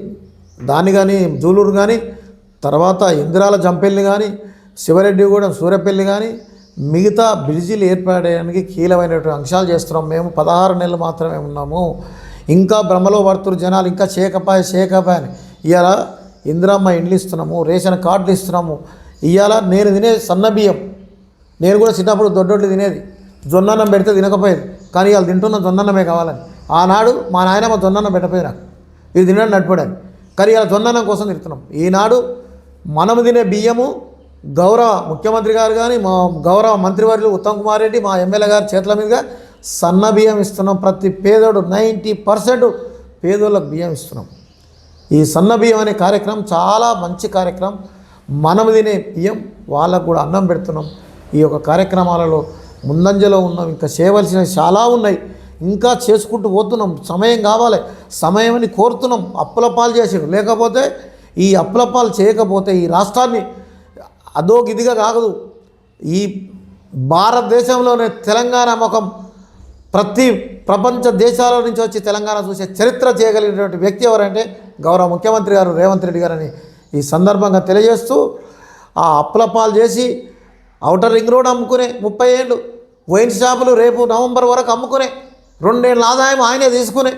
దాన్ని కానీ జూలూరు కానీ, తర్వాత ఇందిరాల జంపెల్లి కానీ, శివరెడ్డిగూడెం సూర్యపల్లి కానీ మిగతా బ్రిడ్జిలు ఏర్పడడానికి కీలకమైనటువంటి అంశాలు చేస్తున్నాం. మేము 16 నెలలు మాత్రమే ఉన్నాము, ఇంకా భ్రమలో పడుతున్న జనాలు, ఇంకా చేయకపాయ అని. ఇవాళ ఇందిరమ్మ ఇండ్లు ఇస్తున్నాము, రేషన్ కార్డులు ఇస్తున్నాము. ఇవాళ నేను తినే సన్న బియ్యం, నేను కూడా చిన్నప్పుడు దొడ్డొడ్లు తినేది, జొన్నన్నం పెడితే తినకపోయేది, కానీ ఇవాళ తింటున్న జొన్నన్నమే కావాలని. ఆనాడు మా నాయనమ్మ జొన్నన్నం పెట్టపోయి నాకు ఇది తినడం నడిపోయాను, కానీ ఇలా జొన్నన్నం కోసం తిరుగుతున్నాం. ఈనాడు మనము తినే బియ్యము గౌరవ ముఖ్యమంత్రి గారు కానీ, మా గౌరవ మంత్రివర్యులు ఉత్తమ్ కుమార్ రెడ్డి, మా ఎమ్మెల్యే గారి చేతుల మీదుగా సన్న బియ్యం ఇస్తున్నాం. ప్రతి పేదోడు 90% పేదోళ్ళకు బియ్యం ఇస్తున్నాం. ఈ సన్న బియ్యం అనే కార్యక్రమం చాలా మంచి కార్యక్రమం. మనము తినే బియ్యం వాళ్ళకు కూడా అన్నం పెడుతున్నాం. ఈ యొక్క కార్యక్రమాలలో ముందంజలో ఉన్నాం. ఇంకా చేయవలసినవి చాలా ఉన్నాయి, ఇంకా చేసుకుంటూ పోతున్నాం. సమయం కావాలి, సమయాన్ని కోరుతున్నాం. అప్పుల పాలు చేసాడు, లేకపోతే ఈ అప్పుల పాలు చేయకపోతే ఈ రాష్ట్రాన్ని అదోగిదిగా కాగదు. ఈ భారతదేశంలోనే తెలంగాణ ముఖం ప్రతి ప్రపంచ దేశాల నుంచి వచ్చి తెలంగాణ చూసే చరిత్ర చేయగలిగినటువంటి వ్యక్తి ఎవరంటే గౌరవ ముఖ్యమంత్రి గారు రేవంత్ రెడ్డి గారని ఈ సందర్భంగా తెలియజేస్తూ ఆ అప్పులపాలు చేసి ఔటర్ రింగ్ రోడ్ అమ్ముకునే 30 ఏళ్ళు, వైన్ షాపులు రేపు నవంబర్ వరకు అమ్ముకునే 2 ఏళ్ళ ఆదాయం ఆయనే తీసుకునే,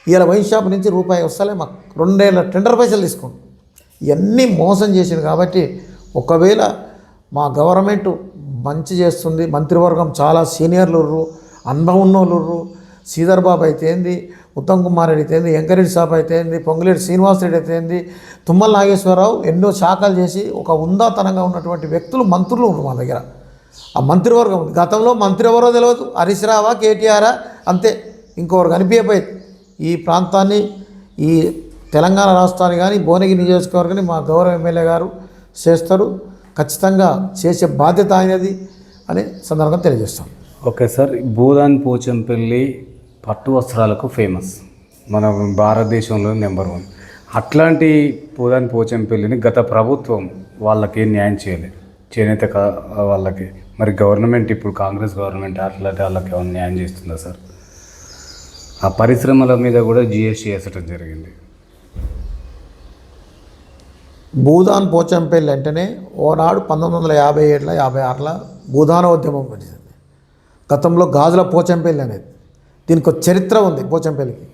ఇలా వైన్ షాప్ నుంచి రూపాయి వస్తలే మాకు 2 ఏళ్ళ టెండర్ పైసలు తీసుకోండి. ఇవన్నీ మోసం చేసింది. కాబట్టి ఒకవేళ మా గవర్నమెంట్ మంచి చేస్తుంది, మంత్రివర్గం చాలా సీనియర్లు ఉర్రు, అనుభవం ఉన్నోళ్ళు ఉర్రు, శ్రీధర్ బాబు అయితే ఏంది, ఉత్తమ్ కుమార్ రెడ్డి అయితే ఏంది, వెంకరెడ్డి సాబ్ అయితే ఏంది, పొంగులేటి శ్రీనివాసరెడ్డి అయితే ఏంది, తుమ్మల నాగేశ్వరరావు ఎన్నో శాఖలు చేసి ఒక ఉందాతనంగా ఉన్నటువంటి వ్యక్తులు మంత్రులు ఉన్నారు మా దగ్గర. ఆ మంత్రివర్గం ఉంది. గతంలో మంత్రి ఎవరో తెలియదు, హరీష్ రావా కేటీఆరా అంతే, ఇంకొకరు కనిపించపోయేది. ఈ ప్రాంతాన్ని, ఈ తెలంగాణ రాష్ట్రాన్ని కానీ భువనగిరి నియోజకవర్గాన్ని మా గౌరవ ఎమ్మెల్యే గారు చేస్తారు, ఖచ్చితంగా చేసే బాధ్యత ఆయనది అనే సందర్భంగా తెలియజేస్తాం. ఓకే సార్, భూదాన్ పోచంపల్లి పట్టు వస్త్రాలకు ఫేమస్, మన భారతదేశంలో నెంబర్ 1. అట్లాంటి భూదాన్ పోచంపల్లిని గత ప్రభుత్వం వాళ్ళకి న్యాయం చేయలేదు, చేనేత వాళ్ళకి. మరి గవర్నమెంట్ ఇప్పుడు కాంగ్రెస్ గవర్నమెంట్ అట్లాంటి వాళ్ళకి ఏమైనా న్యాయం చేస్తుందా సార్? ఆ పరిశ్రమల మీద కూడా జిఎస్టీ వేసటం జరిగింది. భూదాన్ పోచంపల్లి అంటేనే ఓనాడు 1957, 56లో భూదానోద్యమం వచ్చింది. గతంలో గాజుల పోచంపల్లి అనేది, దీనికి ఒక చరిత్ర ఉంది పోచంపల్లికి.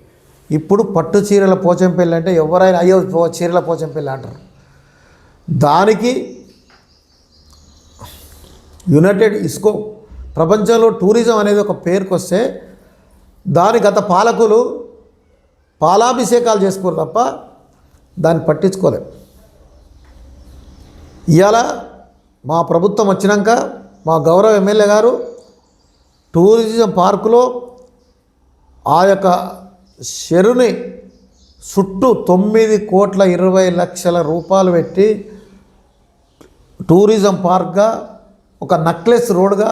ఇప్పుడు పట్టు చీరల పోచంపల్లి అంటే ఎవరైనా అయ్యో చీరల పోచంపల్లి అంటారు. దానికి యునైటెడ్ ఇస్కో ప్రపంచంలో టూరిజం అనేది ఒక పేరుకు వస్తే దాని గత పాలకులు పాలాభిషేకాలు చేసుకోరు తప్ప దాన్ని పట్టించుకోలేదు. ఇవాళ మా ప్రభుత్వం వచ్చినాక మా గౌరవ ఎమ్మెల్యే గారు టూరిజం పార్కులో ఆ యొక్క చెరువుని చుట్టూ 9,20,00,000 రూపాయలు పెట్టి టూరిజం పార్క్గా ఒక నక్లెస్ రోడ్గా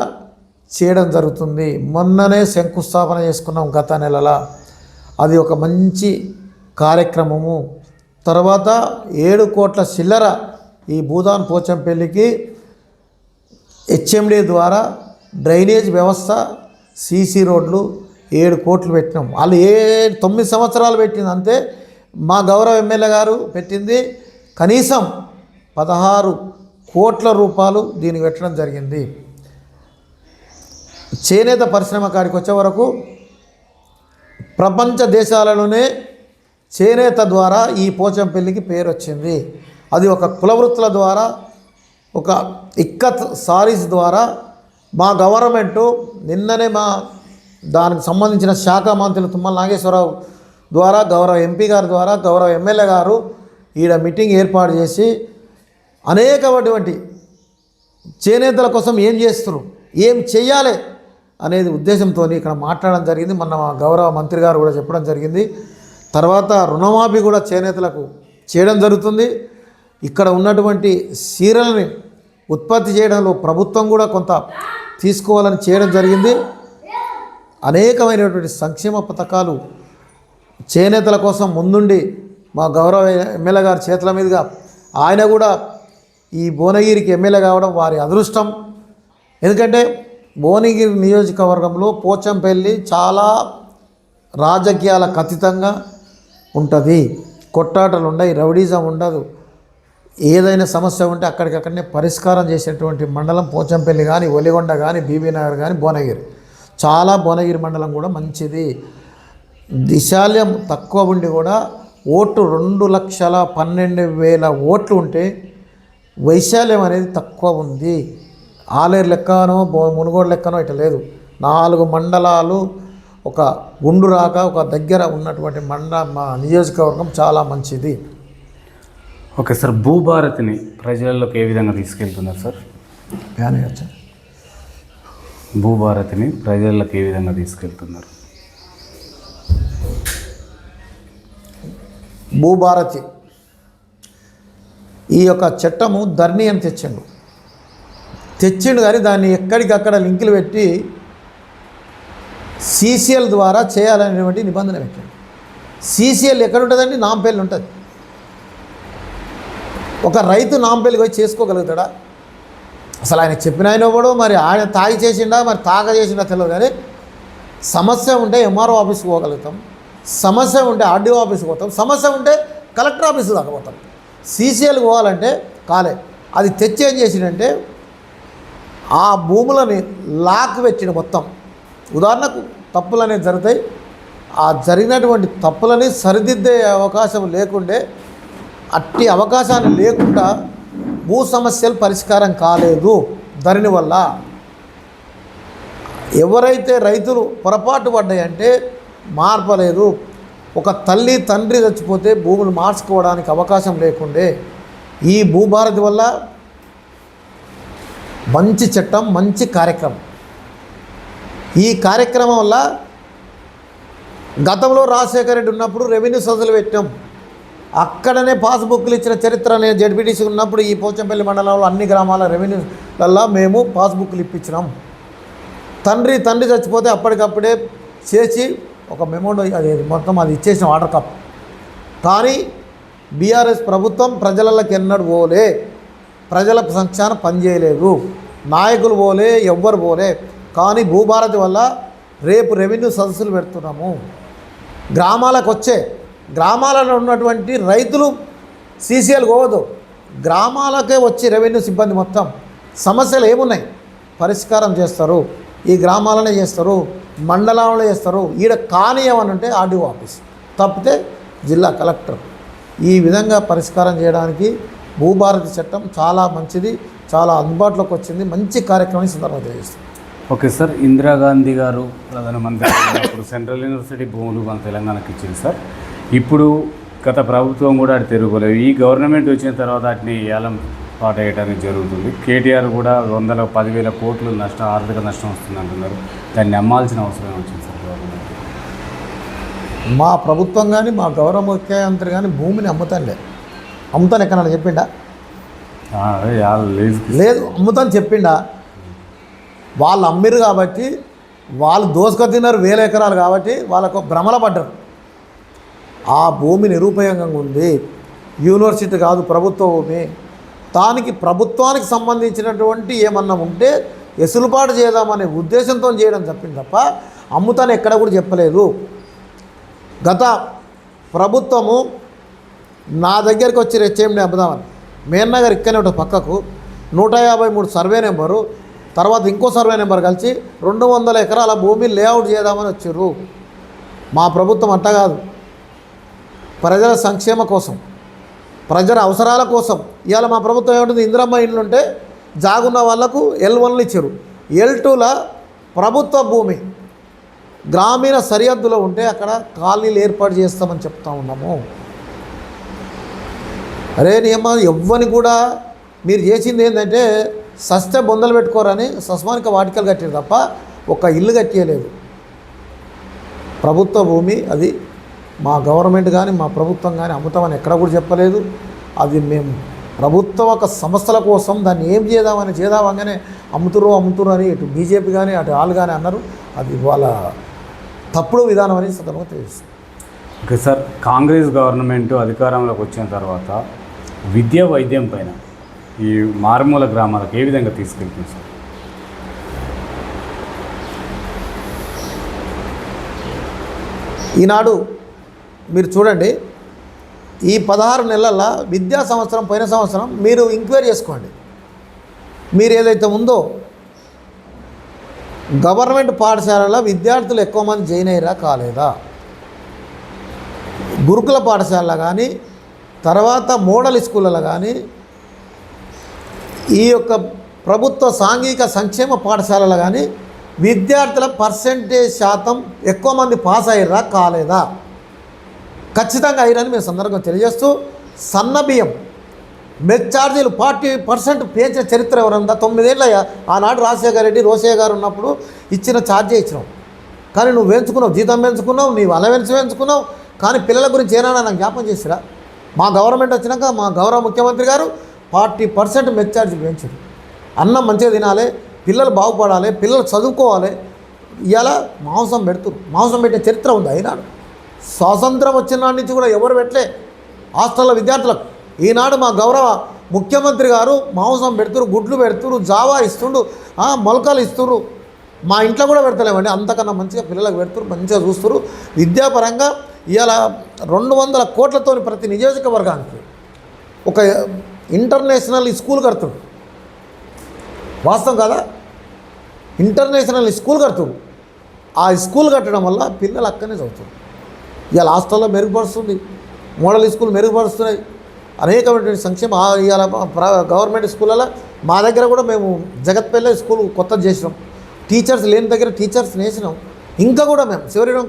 చేయడం జరుగుతుంది. మొన్ననే శంకుస్థాపన చేసుకున్నాం గత నెలలో. అది ఒక మంచి కార్యక్రమము. తర్వాత 7 కోట్ల చిల్లర ఈ భూదాన్ పోచంపల్లికి హెచ్ఎండి ద్వారా డ్రైనేజ్ వ్యవస్థ, సీసీ రోడ్లు 7 కోట్లు పెట్టినాం. వాళ్ళు 9 సంవత్సరాలు పెట్టింది అంతే. మా గౌరవ ఎమ్మెల్యే గారు పెట్టింది కనీసం 16 కోట్ల రూపాయలు దీనికి పెట్టడం జరిగింది. చేనేత పరిశ్రమ కాడికి వచ్చే వరకు ప్రపంచ దేశాలలోనే చేనేత ద్వారా ఈ పోచంపల్లికి పేరు వచ్చింది. అది ఒక కులవృత్తుల ద్వారా, ఒక ఇక్కత్ సారీస్ ద్వారా మా గవర్నమెంటు నిన్ననే మా దానికి సంబంధించిన శాఖ మంత్రులు తుమ్మల నాగేశ్వరరావు ద్వారా, గౌరవ ఎంపీ గారి ద్వారా, గౌరవ ఎమ్మెల్యే గారు ఈడ మీటింగ్ ఏర్పాటు చేసి అనేకమైనటువంటి చేనేతల కోసం ఏం చేస్తున్నారు, ఏం చెయ్యాలి అనేది ఉద్దేశంతో ఇక్కడ మాట్లాడడం జరిగింది. మొన్న మా గౌరవ మంత్రి గారు కూడా చెప్పడం జరిగింది. తర్వాత రుణమాఫీ కూడా చేనేతలకు చేయడం జరుగుతుంది. ఇక్కడ ఉన్నటువంటి చీరలని ఉత్పత్తి చేయడంలో ప్రభుత్వం కూడా కొంత తీసుకోవాలని చేయడం జరిగింది. అనేకమైనటువంటి సంక్షేమ పథకాలు చేనేతల కోసం ముందుండి మా గౌరవ ఎమ్మెల్యే గారి చేతుల మీదుగా ఆయన కూడా ఈ భువనగిరికి ఎమ్మెల్యే కావడం వారి అదృష్టం. ఎందుకంటే భువనగిరి నియోజకవర్గంలో పోచంపల్లి చాలా రాజకీయాలకు అతీతంగా ఉంటుంది. కొట్టాటలు ఉండవు, రౌడీజం ఉండదు. ఏదైనా సమస్య ఉంటే అక్కడికక్కడనే పరిష్కారం చేసేటువంటి మండలం పోచంపల్లి కానీ, ఒలిగొండ కానీ, బీబీనగర్ కానీ, భువనగిరి. చాలా భువనగిరి మండలం కూడా మంచిది. దిశాల్యం తక్కువ ఉండి కూడా ఓట్లు 2,12,000 ఓట్లు ఉంటే వైశాల్యం అనేది తక్కువ ఉంది. ఆలేరు లెక్కనో మునుగోడు లెక్కనో ఇట్లా లేదు. 4 మండలాలు ఒక గుండు రాక ఒక దగ్గర ఉన్నటువంటి మా నియోజకవర్గం చాలా మంచిది. ఓకే సార్, భూభారతిని ప్రజల్లోకి ఏ విధంగా తీసుకెళ్తున్నారు సార్? భూభారతిని ప్రజల్లోకి ఏ విధంగా తీసుకెళ్తున్నారు? భూభారతి ఈ యొక్క చట్టము ధరణి అని తెచ్చిండు కానీ దాన్ని ఎక్కడికక్కడ లింకులు పెట్టి సీసీఎల్ ద్వారా చేయాలనేటువంటి నిబంధన పెట్టాడు. సీసీఎల్ ఎక్కడ ఉంటుందండి? నాంపల్లి ఉంటుంది. ఒక రైతు నాంపల్లికి పోయి చేసుకోగలుగుతాడా? అసలు ఆయన చెప్పిన ఆయన కూడా మరి ఆయన తాగి చేసిండా మరి తాగ చేసిండా తెలియదు. కానీ సమస్య ఉంటే ఎంఆర్ఓ ఆఫీస్కి పోగలుగుతాం, సమస్య ఉంటే ఆర్డీఓ ఆఫీస్కి పోతాం, సమస్య ఉంటే కలెక్టర్ ఆఫీస్కి దాకా పోతాం. సీసీఎల్కి పోవాలంటే కాలే. అది తెచ్చి ఏం చేసిందంటే ఆ భూములని లాక్ పెట్టిన మొత్తం. ఉదాహరణకు తప్పులు అనేవి జరుగుతాయి, ఆ జరిగినటువంటి తప్పులని సరిదిద్దే అవకాశం లేకుండే, అట్టి అవకాశాన్ని లేకుండా భూ సమస్యలు పరిష్కారం కాలేదు. ధరణి వల్ల ఎవరైతే రైతులు పొరపాటు పడ్డాయంటే మార్పలేదు. ఒక తల్లి తండ్రి చచ్చిపోతే భూములు మార్చుకోవడానికి అవకాశం లేకుండే. ఈ భూభారతి వల్ల మంచి చట్టం, మంచి కార్యక్రమం. ఈ కార్యక్రమం వల్ల గతంలో రాజశేఖర రెడ్డి ఉన్నప్పుడు రెవెన్యూ సదస్సులు పెట్టాం. అక్కడనే పాస్బుక్లు ఇచ్చిన చరిత్ర. నేను జడ్పీటీసీ ఉన్నప్పుడు ఈ పోచంపల్లి మండలంలో అన్ని గ్రామాల రెవెన్యూలల్లో మేము పాస్బుక్లు ఇప్పించినాం. తండ్రి చచ్చిపోతే అప్పటికప్పుడే చేసి ఒక మెమోండో అది మొత్తం అది ఇచ్చేసిన ఆర్డర్ కాపీ. కానీ బీఆర్ఎస్ ప్రభుత్వం ప్రజలకి ఎన్నడూ పోలే, ప్రజల సంక్షాన పనిచేయలేదు, నాయకులు పోలే, ఎవ్వరు పోలే. కానీ భూభారతి వల్ల రేపు రెవెన్యూ సదస్సులు పెడుతున్నాము. గ్రామాలకు వచ్చే గ్రామాలలో ఉన్నటువంటి రైతులు సీసీఎల్ పోవద్దు, గ్రామాలకే వచ్చి రెవెన్యూ సిబ్బంది మొత్తం సమస్యలు ఏమున్నాయి పరిష్కారం చేస్తారు. ఈ గ్రామాలనే చేస్తారు, మండలంలో చేస్తారు. ఈడ కానీ ఏమనంటే ఆర్డీఓ ఆఫీస్, తప్పితే జిల్లా కలెక్టర్. ఈ విధంగా పరిష్కారం చేయడానికి భూభారతి చట్టం చాలా మంచిది, చాలా అందుబాటులోకి వచ్చింది. మంచి కార్యక్రమం సందర్భంగా తెలియజేస్తుంది. ఓకే సార్, ఇందిరాగాంధీ గారు ప్రధానమంత్రి అయినప్పుడు సెంట్రల్ యూనివర్సిటీ భూములు మన తెలంగాణకి ఇచ్చింది సార్. ఇప్పుడు గత ప్రభుత్వం కూడా అది తిరుగులేదు. ఈ గవర్నమెంట్ వచ్చిన తర్వాత వాటిని ఏలం పాట వేయడానికి జరుగుతుంది. కేటీఆర్ కూడా 10,000 కోట్లు నష్టం, ఆర్థిక నష్టం వస్తుంది అంటున్నారు. దాన్ని నమ్మాల్సిన అవసరం వచ్చింది సార్ గవర్నమెంట్. మా ప్రభుత్వం కానీ మా గౌరవ ముఖ్యమంత్రి కానీ భూమిని అమ్ముతానులే. అమ్ముతాను ఎక్కడన్నా చెప్పిండా? లేదు, అమ్ముతాను చెప్పిండా? వాళ్ళు అమ్మిరు కాబట్టి, వాళ్ళు దోసుక తిన్నారు 1000 ఎకరాలు కాబట్టి వాళ్ళకు భ్రమల పడ్డారు. ఆ భూమి నిరుపయోగంగా ఉంది. యూనివర్సిటీ కాదు, ప్రభుత్వ భూమి. దానికి ప్రభుత్వానికి సంబంధించినటువంటి ఏమన్నా ఉంటే ఎసులుబాటు చేద్దామనే ఉద్దేశంతో చేయడం చెప్పింది తప్ప అమ్ముతాను ఎక్కడ కూడా చెప్పలేదు. గత ప్రభుత్వము నా దగ్గరికి వచ్చి రెచ్చేయండి అమ్ముదామని, మేన్నగర్ ఇక్కడనే ఉంటుంది పక్కకు, 153 సర్వే నెంబరు, తర్వాత ఇంకో సర్వే నెంబర్ కలిసి 200 ఎకరాల భూమి లేఅవుట్ చేద్దామని వచ్చారు. మా ప్రభుత్వం అట్ట కాదు, ప్రజల సంక్షేమ కోసం, ప్రజల అవసరాల కోసం. ఇవాళ మా ప్రభుత్వం ఏముంటుంది, ఇందిరమ్మ ఇండ్లు ఉంటే జాగున్న వాళ్లకు L1లు ఇచ్చారు. L2ల ప్రభుత్వ భూమి గ్రామీణ సరిహద్దులో ఉంటే అక్కడ కాలనీలు ఏర్పాటు చేస్తామని చెప్తా ఉన్నాము. అరే నియమం ఎవ్వని కూడా మీరు చేసింది ఏంటంటే సస్తే బొందలు పెట్టుకోరని సస్మానిక వాటికలు కట్టారు తప్ప ఒక ఇల్లు కట్టేయలేదు. ప్రభుత్వ భూమి అది మా గవర్నమెంట్ కానీ మా ప్రభుత్వం కానీ అమ్ముతామని ఎక్కడ కూడా చెప్పలేదు. అది మేము ప్రభుత్వం ఒక సంస్థల కోసం దాన్ని ఏం చేద్దామని అమ్ముతురు అని ఇటు బీజేపీ కానీ అటు వాళ్ళు కానీ అన్నారు. అది వాళ్ళ తప్పుడు విధానం అని సందర్భంగా తెలుస్తుంది. ఓకే సార్, కాంగ్రెస్ గవర్నమెంట్ అధికారంలోకి వచ్చిన తర్వాత విద్య వైద్యం పైన ఈ మారుమూల గ్రామాలకు ఏ విధంగా తీసుకెళ్తుంది సార్? ఈనాడు మీరు చూడండి, ఈ 16 నెలల విద్యా సంవత్సరం పోయిన సంవత్సరం మీరు ఎంక్వైరీ చేసుకోండి. మీరు ఏదైతే ఉందో గవర్నమెంట్ పాఠశాలలో విద్యార్థులు ఎక్కువ మంది జాయిన్ అయ్యారా కాలేదా? గురుకుల పాఠశాలలో కానీ, తర్వాత మోడల్ స్కూళ్ళలో కానీ, ఈ యొక్క ప్రభుత్వ సాంఘిక సంక్షేమ పాఠశాలలో కానీ విద్యార్థుల శాతం ఎక్కువ మంది పాస్ అయ్యారా కాలేదా? ఖచ్చితంగా అయ్యారని మేము సందర్భంగా తెలియజేస్తూ, సన్న బియ్యం మెచ్ ఛార్జీలు 40% పెంచిన చరిత్ర ఎవరన్నా? 9 ఏళ్ళ ఆనాడు రాజశేఖర రెడ్డి రోషయ్య గారు ఉన్నప్పుడు ఇచ్చిన ఛార్జీ ఇచ్చినావు. కానీ నువ్వు పెంచుకున్నావు, జీతం పెంచుకున్నావు, నీవు అలవెన్స్ పెంచుకున్నావు. కానీ పిల్లల గురించి ఏమైనా నాకు జ్ఞాపకం చేసిరా? మా గవర్నమెంట్ వచ్చినాక మా గౌరవ ముఖ్యమంత్రి గారు 40% మెచ్ ఛార్జీ పెంచారు. అన్నం మంచిగా తినాలి, పిల్లలు బాగుపడాలి, పిల్లలు చదువుకోవాలి. ఇలా మాంసం పెట్టే చరిత్ర ఉంది. అయినాడు స్వాతంత్రం వచ్చిన నాటి నుంచి కూడా ఎవరు పెట్టలే హాస్టల్లో విద్యార్థులకు. ఈనాడు మా గౌరవ ముఖ్యమంత్రి గారు మాంసం పెడుతురు, గుడ్లు పెడుతురు, జావా ఇస్తుండు, మొలకలు ఇస్తురు. మా ఇంట్లో కూడా పెడతలేమండి, అంతకన్నా మంచిగా పిల్లలకు పెడుతున్నారు, మంచిగా చూస్తారు. విద్యాపరంగా ఇవాళ 200 కోట్లతో ప్రతి నియోజకవర్గానికి ఒక ఇంటర్నేషనల్ స్కూల్ కడుతుంది. వాస్తవం కదా, ఇంటర్నేషనల్ స్కూల్ కడుతుంది. ఆ స్కూల్ కట్టడం వల్ల పిల్లలు అక్కడనే చదువుతారు. ఇవాళ హాస్టల్లో మెరుగుపరుస్తుంది, మోడల్ స్కూల్ మెరుగుపరుస్తున్నాయి, అనేకమైనటువంటి సంక్షేమ ఇవాళ గవర్నమెంట్ స్కూళ్ళలో మా దగ్గర కూడా మేము జగత్పల్లి స్కూల్ కొత్తది చేసినాం. టీచర్స్ లేని దగ్గర టీచర్స్ వేసినాం. ఇంకా కూడా మేము శివరిగూడెం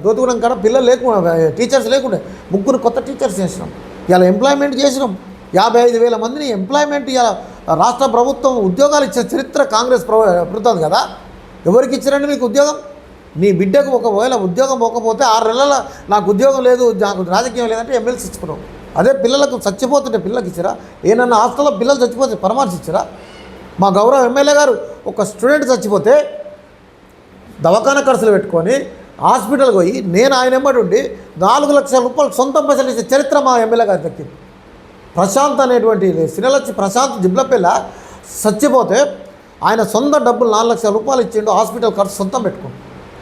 దోతుగూడెం కాడ పిల్లలు లేకుండా టీచర్స్ లేకుండా 3 కొత్త టీచర్స్ చేసినాం. ఇలా ఎంప్లాయ్మెంట్ చేసినాం. 55,000 మందిని ఎంప్లాయ్మెంట్ ఇలా రాష్ట్ర ప్రభుత్వం ఉద్యోగాలు ఇచ్చే చరిత్ర కాంగ్రెస్ ప్రభుత్వం కదా. ఎవరికి ఇచ్చారండి మీకు ఉద్యోగం? నీ బిడ్డకు ఒకవేళ ఉద్యోగం పోకపోతే 6 నెలల నాకు ఉద్యోగం లేదు, నాకు రాజకీయం లేదంటే ఎమ్మెల్సీ ఇచ్చుకున్నాం. అదే పిల్లలకు చచ్చిపోతుంటే పిల్లలకి ఇచ్చారా? ఏమన్నా హాస్టల్లో పిల్లలు చచ్చిపోతే పరామర్శించారా? మా గౌరవ ఎమ్మెల్యే గారు ఒక స్టూడెంట్ చచ్చిపోతే దవాఖానా ఖర్చులు పెట్టుకొని హాస్పిటల్కి పోయి నేను ఆయన ఎమ్మడి ఉండి 4 లక్షల రూపాయలు సొంత పైసలు ఇచ్చే చరిత్ర మా ఎమ్మెల్యే గారు దక్కింది. ప్రశాంత్ అనేటువంటి సినలచ్చి ప్రశాంత్ జిబ్లపిల్ల చచ్చిపోతే ఆయన సొంత డబ్బులు 4 లక్షల రూపాయలు ఇచ్చిండు, హాస్పిటల్ ఖర్చు సొంతం పెట్టుకోండి.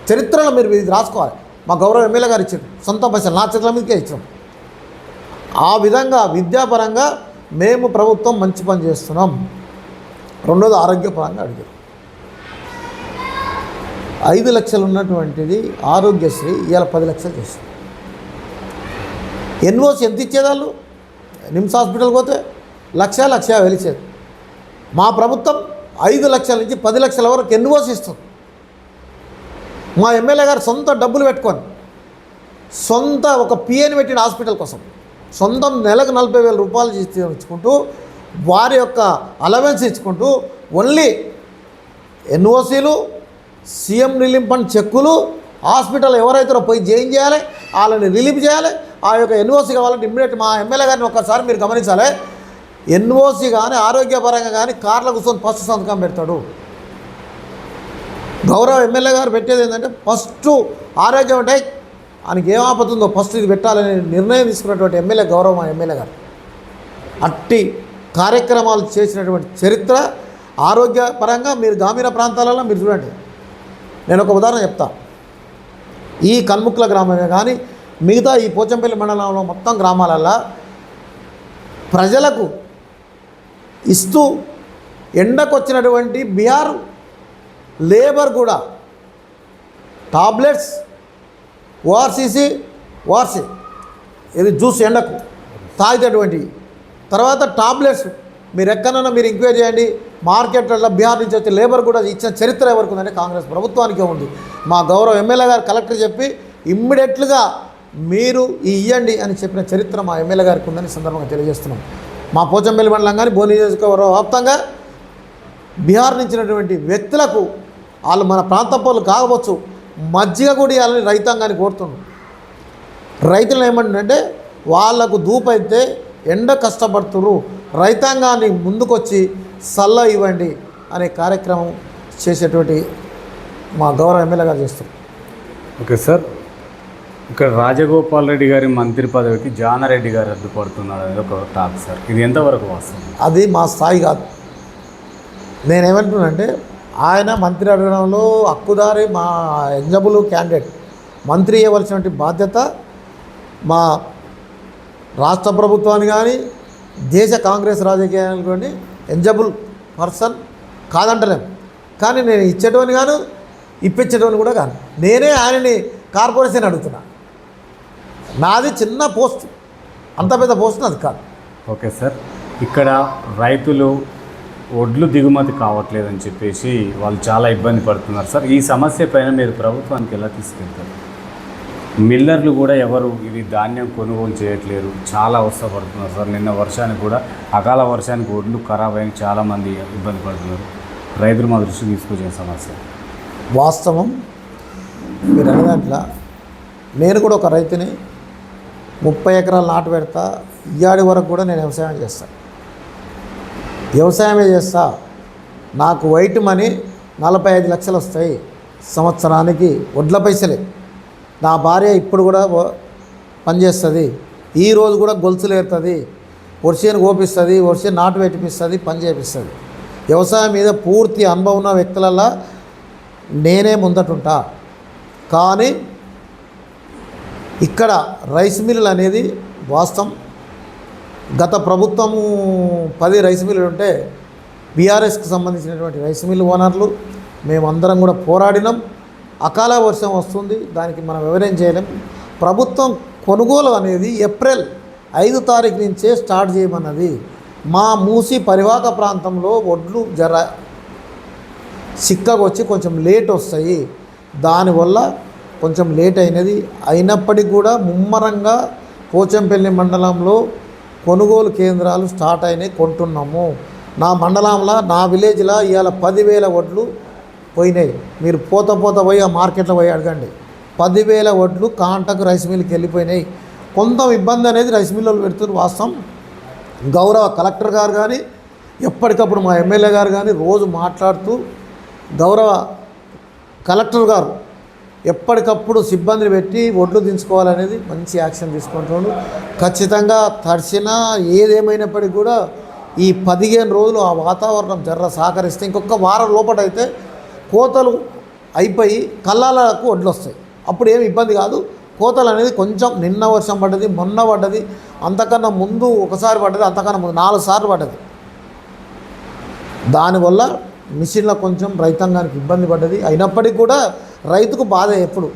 చరిత్రలో మీరు ఇది రాసుకోవాలి. మా గౌరవ ఎమ్మెల్యే గారు ఇచ్చిండు, సొంత పైసలు నా చేతుల మీదకే ఇచ్చాం. ఆ విధంగా విద్యాపరంగా మేము ప్రభుత్వం మంచి పని చేస్తున్నాం. రెండోది ఆరోగ్యపరంగా అడిగారు. 5 లక్షలు ఉన్నటువంటిది ఆరోగ్యశ్రీ ఇవాళ 10 లక్షలు చేశారు. ఎన్ఓసి ఎంత ఇచ్చేదాళ్ళు? నిమ్స్ హాస్పిటల్కి పోతే 1,00,000 ఇచ్చేది. మా ప్రభుత్వం 5 లక్షల నుంచి 10 లక్షల వరకు ఎన్ఓసి ఇస్తుంది. మా ఎమ్మెల్యే గారు సొంత డబ్బులు పెట్టుకొని సొంత ఒక పిఎని పెట్టిన హాస్పిటల్ కోసం సొంతం నెలకు 40,000 రూపాయలు ఇచ్చుకుంటూ వారి యొక్క అలవెన్స్ ఇచ్చుకుంటూ ఓన్లీ ఎన్ఓసీలు, సీఎం రిలీఫ్ ఫండ్ చెక్కులు, హాస్పిటల్ ఎవరైతే పోయి జాయిన్ చేయాలి, వాళ్ళని రిలీఫ్ చేయాలి. ఆ యొక్క ఎన్ఓసీ కావాలంటే ఇమ్మీడియట్ మా ఎమ్మెల్యే గారిని ఒక్కసారి మీరు గమనించాలి. ఎన్ఓసీ కానీ ఆరోగ్యపరంగా కానీ కార్ల కూర్చొని ఫస్ట్ సంతకం పెడతాడు. గౌరవ ఎమ్మెల్యే గారు పెట్టేది ఏంటంటే ఫస్ట్ ఆరోగ్యం అంటే ఆయనకి ఏం ఆపతుందో ఫస్ట్ ఇది పెట్టాలని నిర్ణయం తీసుకున్నటువంటి ఎమ్మెల్యే గౌరవ మా ఎమ్మెల్యే గారు. అట్టి కార్యక్రమాలు చేసినటువంటి చరిత్ర ఆరోగ్యపరంగా మీరు గ్రామీణ ప్రాంతాలలో మీరు చూడండి. నేను ఒక ఉదాహరణ చెప్తా. ఈ కల్ముక్ల గ్రామమే కానీ మిగతా ఈ పోచంపల్లి మండలంలో మొత్తం గ్రామాలల్లో ప్రజలకు ఇస్తూ ఎండకొచ్చినటువంటి బీహార్ లేబర్ కూడా టాబ్లెట్స్, ఓఆర్సీసీ ఇది జ్యూస్ ఎండకు తాగేటటువంటి తర్వాత టాబ్లెట్స్ మీరు ఎక్కడన్నా మీరు ఎంక్వైరీ చేయండి. మార్కెట్లలో బీహార్ నుంచి వచ్చే లేబర్ కూడా ఇచ్చిన చరిత్ర ఎవరికి ఉందంటే కాంగ్రెస్ ప్రభుత్వానికే ఉంది. మా గౌరవ ఎమ్మెల్యే గారు కలెక్టర్ చెప్పి ఇమ్మీడియట్లుగా మీరు ఇవ్వండి అని చెప్పిన చరిత్ర మా ఎమ్మెల్యే గారికి ఉందని సందర్భంగా తెలియజేస్తున్నాం. మా పోచంపల్లి మండలం కానీ బోని నియోజకవర్గం వ్యాప్తంగా బీహార్ నుంచినటువంటి వ్యక్తులకు వాళ్ళు మన ప్రాంత పౌరులు కాకపోవచ్చు మజ్జిగ కూడా ఇవ్వాలని రైతాంగాన్ని కోరుతున్నాం. రైతులు ఏమంటుందంటే వాళ్లకు దూపైతే ఎండ కష్టపడుతున్నారు, రైతాంగాన్ని ముందుకొచ్చి సల్ల ఇవ్వండి అనే కార్యక్రమం చేసేటువంటి మా గౌరవ ఎమ్మెల్యే గారు చేస్తారు. ఓకే సార్, ఇక్కడ రాజగోపాల్ రెడ్డి గారి మంత్రి పదవికి జానారెడ్డి గారు అడ్డుపడుతున్నాడు అనేది ఒక టాక్ సార్, ఇది ఎంతవరకు వాస్తవం? అది మా స్థాయి కాదు. నేనేమంటున్నానంటే ఆయన మంత్రి అడగడంలో హక్కుదారి మా ఎలిజిబుల్ క్యాండిడేట్ మంత్రి ఇవ్వవలసినటువంటి బాధ్యత మా రాష్ట్ర ప్రభుత్వాన్ని కానీ దేశ కాంగ్రెస్ రాజకీయాలు కానీ ఎలిజిబుల్ పర్సన్ కాదంటలేం. కానీ నేను ఇచ్చేటోని కాను, ఇప్పించేటోని కూడా కాను. నేనే ఆయనని కార్పొరేషన్ అడుగుతున్నా. నాది చిన్న పోస్ట్, అంత పెద్ద పోస్ట్ అది కాదు. ఓకే సార్, ఇక్కడ రైతులు ఒడ్లు దిగుమతి కావట్లేదని చెప్పేసి వాళ్ళు చాలా ఇబ్బంది పడుతున్నారు సార్. ఈ సమస్య పైన మీరు ప్రభుత్వానికి ఎలా తీసుకెళ్తారు? మిల్లర్లు కూడా ఎవరు ఇది ధాన్యం కొనుగోలు చేయట్లేరు, చాలా అవస్థపడుతున్నారు సార్. నిన్న వర్షానికి కూడా అకాల వర్షానికి ఒడ్లు ఖరాబ్ అయిన చాలామంది ఇబ్బంది పడుతున్నారు. రైతులు మా దృష్టికి తీసుకొచ్చిన సమస్య వాస్తవం. మీరు అన్నదాంట్లో నేను కూడా ఒక రైతుని, 30 ఎకరాలు నాటు పెడతా. ఇయ్యాడి వరకు కూడా నేను వ్యవసాయం చేస్తాను, వ్యవసాయమే చేస్తా. నాకు వైట్ మనీ 45 లక్షలు వస్తాయి సంవత్సరానికి, వడ్ల పైసలే. నా భార్య ఇప్పుడు కూడా పనిచేస్తుంది, ఈరోజు కూడా గొలుసులు ఏరుతుంది, వర్షాన్ని కోపిస్తుంది, వర్షం నాటు పెట్టిపిస్తుంది, పని చేపిస్తుంది. వ్యవసాయం మీద పూర్తి అనుభవం ఉన్న వ్యక్తులల్లో నేనే ముందటుంటా. కానీ ఇక్కడ రైస్ మిల్లులు అనేది వాస్తవం. గత ప్రభుత్వము 10 రైస్ మిల్లులు ఉంటే బీఆర్ఎస్కి సంబంధించినటువంటి రైస్ మిల్లు ఓనర్లు మేమందరం కూడా పోరాడినాం. అకాల వర్షం వస్తుంది, దానికి మనం ఎవరేం చేయలేం. ప్రభుత్వం కొనుగోలు అనేది ఏప్రిల్ 5 తారీఖు నుంచే స్టార్ట్ చేయమన్నది. మా మూసి పరివాహక ప్రాంతంలో వడ్లు జర సిక్కగొచ్చి కొంచెం లేట్ వస్తాయి, దానివల్ల కొంచెం లేట్ అయినది. అయినప్పటికీ కూడా ముమ్మరంగా పోచంపల్లి మండలంలో కొనుగోలు కేంద్రాలు స్టార్ట్ అయినాయి, కొంటున్నాము. నా మండలంలో నా విలేజ్లో ఇవాళ 10,000 వడ్లు పోయినాయి. మీరు పోత పోయి ఆ మార్కెట్లో పోయి అడగండి. 10,000 వడ్లు కాంటకు రైస్ మిల్కి వెళ్ళిపోయినాయి. కొంత ఇబ్బంది అనేది రైస్ మిల్లులు పెడుతున్నారు వాస్తవం. గౌరవ కలెక్టర్ గారు కానీ ఎప్పటికప్పుడు మా ఎమ్మెల్యే గారు కానీ రోజు మాట్లాడుతూ, గౌరవ కలెక్టర్ గారు ఎప్పటికప్పుడు సిబ్బందిని పెట్టి ఒడ్లు దించుకోవాలనేది మంచి యాక్షన్ తీసుకుంటున్నాడు. ఖచ్చితంగా తడిసినా ఏదేమైనప్పటికీ కూడా ఈ 15 రోజులు ఆ వాతావరణం జర్ర సహకరిస్తే ఇంకొక వారం లోపటైతే కోతలు అయిపోయి కల్లాలకు వడ్లు వస్తాయి. అప్పుడు ఏమి ఇబ్బంది కాదు. కోతలు అనేది కొంచెం నిన్న వర్షం పడ్డది, మొన్న పడ్డది, అంతకన్నా ముందు ఒకసారి పడ్డది, అంతకన్నా ముందు 4 సార్లు పడ్డది. దానివల్ల మిషన్లో కొంచెం రైతాంగానికి ఇబ్బంది పడ్డది. అయినప్పటికీ కూడా రైతుకు బాధ ఎప్పుడు.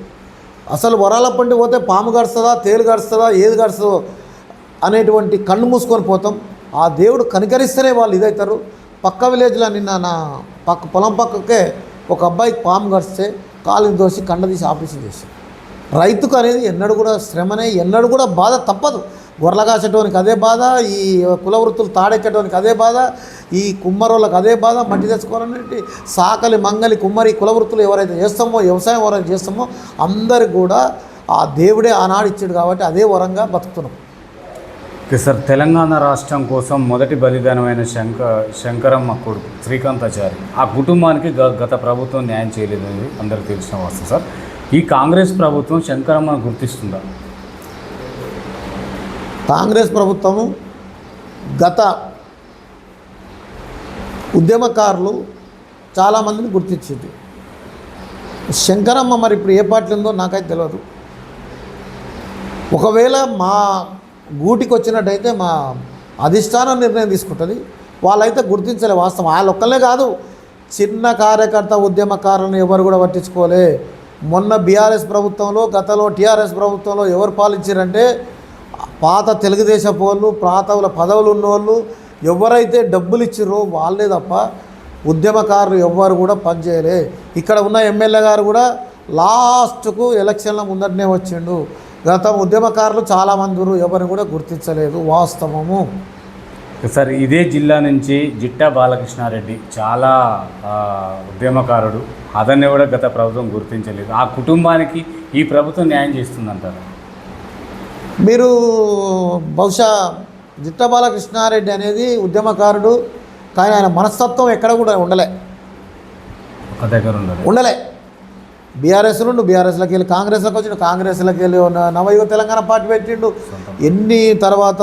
అసలు వరాల పండి పోతే పాము గడుస్తుందా, తేలు గడుస్తుందా, ఏది గడుస్తుందో అనేటువంటి కన్ను మూసుకొని పోతాం. ఆ దేవుడు కనికరిస్తేనే వాళ్ళు ఇదవుతారు. పక్క విలేజ్లో నిన్న నా పొలం పక్కకే ఒక అబ్బాయికి పాము గడిస్తే కాలుని దోసి కండ తీసి ఆపరేషన్ చేశారు. రైతుకు అనేది ఎన్నడూ కూడా శ్రమనే, ఎన్నడూ కూడా బాధ తప్పదు. గొర్రెలు కాసేటోనికి అదే బాధ, ఈ కుల వృత్తులు తాడెక్కేటోనికి అదే బాధ, ఈ కుమ్మరోళ్ళకి అదే బాధ. మట్టి తెచ్చుకోవాలంటే సాకలి మంగలి కుమ్మరి కుల వృత్తులు ఎవరైతే చేస్తామో, వ్యవసాయం ఎవరైతే చేస్తామో అందరికి కూడా ఆ దేవుడే ఆనాడు ఇచ్చాడు కాబట్టి అదే వరంగా బతుకుతున్నాం. సార్, తెలంగాణ రాష్ట్రం కోసం మొదటి బలిదానమైన శంకరమ్మ కొడుకు శ్రీకాంతాచారి ఆ కుటుంబానికి గత ప్రభుత్వం న్యాయం చేయలేదని అందరికీ తెలిసిన వాస్తవం. సార్, ఈ కాంగ్రెస్ ప్రభుత్వం శంకరమ్మను గుర్తిస్తుందా? కాంగ్రెస్ ప్రభుత్వము గత ఉద్యమకారులు చాలామందిని గుర్తించింది. శంకరమ్మ మరి ఇప్పుడు ఏ పార్టీ ఉందో నాకైతే తెలియదు. ఒకవేళ మా గూటికి వచ్చినట్టయితే మా అధిష్టానం నిర్ణయం తీసుకుంటుంది. వాళ్ళైతే గుర్తించలే వాస్తవం. వాళ్ళు ఒక్కళ్ళే కాదు, చిన్న కార్యకర్త ఉద్యమకారులను ఎవరు కూడా పట్టించుకోలే. మొన్న బీఆర్ఎస్ ప్రభుత్వంలో, గతంలో టీఆర్ఎస్ ప్రభుత్వంలో ఎవరు పాలించారంటే పాత తెలుగుదేశం వాళ్ళు, ప్రాతవుల పదవులు ఉన్నోళ్ళు ఎవరైతే డబ్బులు ఇచ్చిర్రో వాళ్ళే తప్ప ఉద్యమకారులు ఎవ్వరు కూడా పనిచేయలే. ఇక్కడ ఉన్న ఎమ్మెల్యే గారు కూడా లాస్ట్కు ఎలక్షన్ల ముందటనే వచ్చిండు. గత ఉద్యమకారులు చాలామంది ఎవరిని కూడా గుర్తించలేదు, వాస్తవము. సార్, ఇదే జిల్లా నుంచి జిట్టా బాలకృష్ణారెడ్డి చాలా ఉద్యమకారుడు, అతన్ని కూడా గత ప్రభుత్వం గుర్తించలేదు. ఆ కుటుంబానికి ఈ ప్రభుత్వం న్యాయం చేస్తుందంటారు? మీరు బహుశా జిట్టా బాలకృష్ణారెడ్డి అనేది ఉద్యమకారుడు, కానీ ఆయన మనస్తత్వం ఎక్కడ కూడా ఉండలే. ఒక దగ్గర ఉండలే. బీఆర్ఎస్ నుండి బీఆర్ఎస్లోకి వెళ్ళి కాంగ్రెస్లోకి వచ్చిండు, కాంగ్రెస్లోకి వెళ్ళి నవయుగ తెలంగాణ పార్టీ పెట్టిండు. ఎన్ని తర్వాత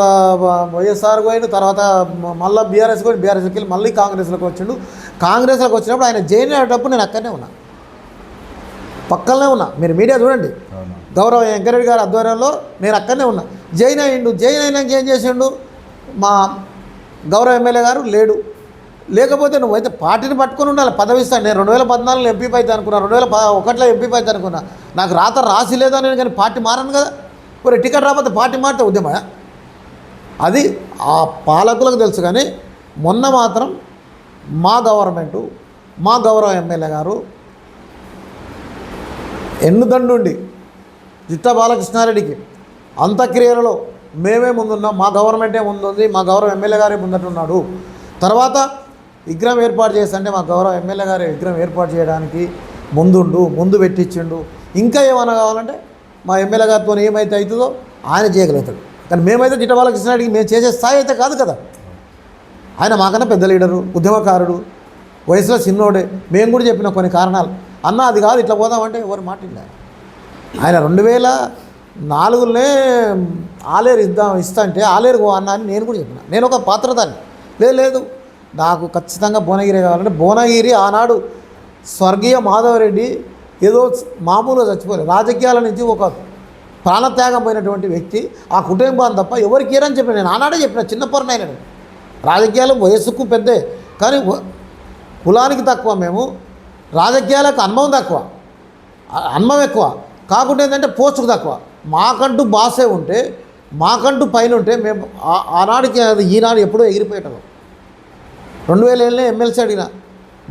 వైఎస్ఆర్ పోయిండు, తర్వాత మళ్ళీ బీఆర్ఎస్ పోయి బీఆర్ఎస్కి వెళ్ళి మళ్ళీ కాంగ్రెస్లోకి వచ్చిండు. కాంగ్రెస్లోకి వచ్చినప్పుడు ఆయన జైన్ అయ్యేటప్పుడు నేను అక్కడనే ఉన్నా, పక్కనే ఉన్నా. మీరు మీడియా చూడండి, గౌరవ వెంకరెడ్డి గారి ఆధ్వర్యంలో నేను అక్కడనే ఉన్నా. జైన్ అయ్యిండు. జైన్ అయినాక ఏం చేసిండు, మా గౌరవ ఎమ్మెల్యే గారు లేడు. లేకపోతే నువ్వైతే పార్టీని పట్టుకొని ఉండాలి, పదవి ఇస్తాను. నేను 2014లో ఎంపీ అయితే అనుకున్నా, 2001లో ఎంపీ అయితే అనుకున్నా. నాకు రాత రాసి లేదా నేను, కానీ పార్టీ మారాను కదా. మరి టికెట్ రాకపోతే పార్టీ మారితే ఉద్యమా? అది ఆ పాలకులకు తెలుసు. కానీ మొన్న మాత్రం మా గవర్నమెంటు, మా గౌరవ ఎమ్మెల్యే గారు ఎన్నుదండుండి జిట్టా బాలకృష్ణారెడ్డికి అంత్యక్రియలలో మేమే ముందున్నాం, మా గవర్నమెంటే ముందుంది, మా గౌరవ ఎమ్మెల్యే గారే ముందటున్నాడు. తర్వాత విగ్రహం ఏర్పాటు చేస్తుంటే మా గౌరవ ఎమ్మెల్యే గారి విగ్రహం ఏర్పాటు చేయడానికి ముందు పెట్టించిండు. ఇంకా ఏమైనా కావాలంటే మా ఎమ్మెల్యే గారితో ఏమైతే అవుతుందో ఆయన చేయగలుగుతాడు. కానీ మేమైతే జిట్టా బాలకృష్ణారెడ్డికి మేము చేసే స్థాయి అయితే కాదు కదా. ఆయన మాకన్నా పెద్ద లీడరు, ఉద్యమకారుడు, వయసులో చిన్నోడే. మేము కూడా చెప్పిన కొన్ని కారణాలు, అన్న అది కాదు ఇట్లా పోదామంటే ఎవరు మాట్లాడలేదు. ఆయన 2004లోనే ఆలేరు ఇస్తా అంటే ఆలేరు అన్న అని నేను కూడా చెప్పిన. నేను ఒక పాత్రదాన్ని. లేదు నాకు ఖచ్చితంగా భువనగిరి కావాలంటే భువనగిరి ఆనాడు స్వర్గీయ మాధవరెడ్డి ఏదో మామూలుగా చచ్చిపోలేదు. రాజకీయాల నుంచి ఒక ప్రాణత్యాగం పోయినటువంటి వ్యక్తి, ఆ కుటుంబాన్ని తప్ప ఎవరికి ఏరని చెప్పిన. నేను ఆనాడే చెప్పిన, చిన్న పొరనైనా రాజకీయాలు వయస్సుకు పెద్దే, కానీ కులానికి తక్కువ, మేము రాజకీయాలకు అనుభవం తక్కువ, అనుభవం ఎక్కువ. కాకుండా ఏంటంటే పోస్టుకు తక్కువ. మాకంటూ బాసే ఉంటే, మాకంటూ పైన ఉంటే మేము ఆనాడికి అది ఈనాడు ఎప్పుడో ఎగిరిపోయేటం. 2007 ఎమ్మెల్సీ అడిగిన,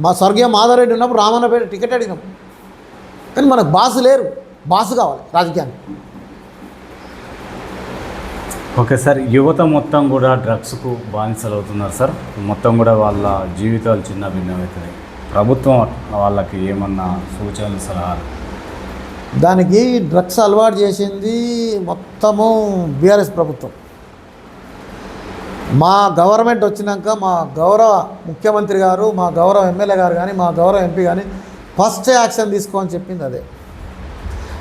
మా స్వర్గీయ మాధవరెడ్డి ఉన్నప్పుడు రామన్నపేట టికెట్ అడిగినాం. కానీ మనకు బాసు లేరు, బాసు కావాలి రాజకీయానికి. ఓకే సార్, యువత మొత్తం కూడా డ్రగ్స్కు బానిసలు అవుతున్నారు సార్. మొత్తం కూడా వాళ్ళ జీవితాలు చిన్న భిన్నమవుతున్నాయి. ప్రభుత్వం వాళ్ళకి ఏమన్నా సూచనలు, సలహాలు? దానికి డ్రగ్స్ అలవాటు చేసింది మొత్తము బీఆర్ఎస్ ప్రభుత్వం. మా గవర్నమెంట్ వచ్చినాక మా గౌరవ ముఖ్యమంత్రి గారు, మా గౌరవ ఎమ్మెల్యే గారు కానీ, మా గౌరవ ఎంపీ కానీ ఫస్ట్ యాక్షన్ తీసుకోమని చెప్పింది అదే.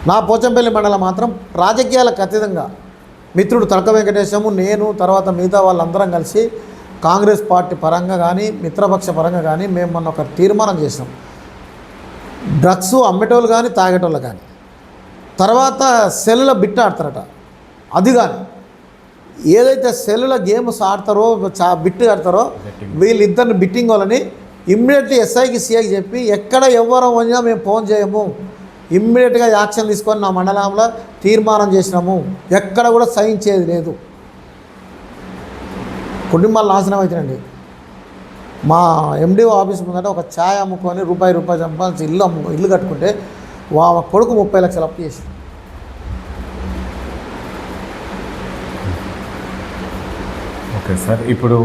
నా పోచంపల్లి మండలం మాత్రం రాజకీయాలకు అతీతంగా మిత్రుడు తడక వెంకటేశము, నేను, తర్వాత మిగతా వాళ్ళందరం కలిసి కాంగ్రెస్ పార్టీ పరంగా కానీ మిత్రపక్ష పరంగా కానీ మేము మొన్న ఒక తీర్మానం చేసినాం. డ్రగ్స్ అమ్మేటోళ్ళు కానీ తాగేటోళ్ళు కానీ, తర్వాత సెల్లుల బిట్ ఆడతారట, అది కానీ ఏదైతే సెల్లుల గేమ్స్ ఆడతారో బిట్ ఆడతారో వీళ్ళిద్దరిని బిట్టింగ్ వాళ్ళని ఇమ్మీడియట్లీ ఎస్ఐకి సిఐకి చెప్పి ఎక్కడ ఎవరు వచ్చినా మేము ఫోన్ చేయము, ఇమ్మీడియట్గా యాక్షన్ తీసుకొని నా మండలంలో తీర్మానం చేసినాము. ఎక్కడ కూడా సహించేది లేదు. కుటుంబాలు నాశనం అవుతాయండి. మా ఎండిఓ ఆఫీస్ ముందట ఒక ఛాయ్ అమ్ముకొని రూపాయి సంపాదించి ఇల్లు కట్టుకుంటే కొడుకు 30 లక్షలు అప్పు చేసి. ఓకే సార్, ఇప్పుడు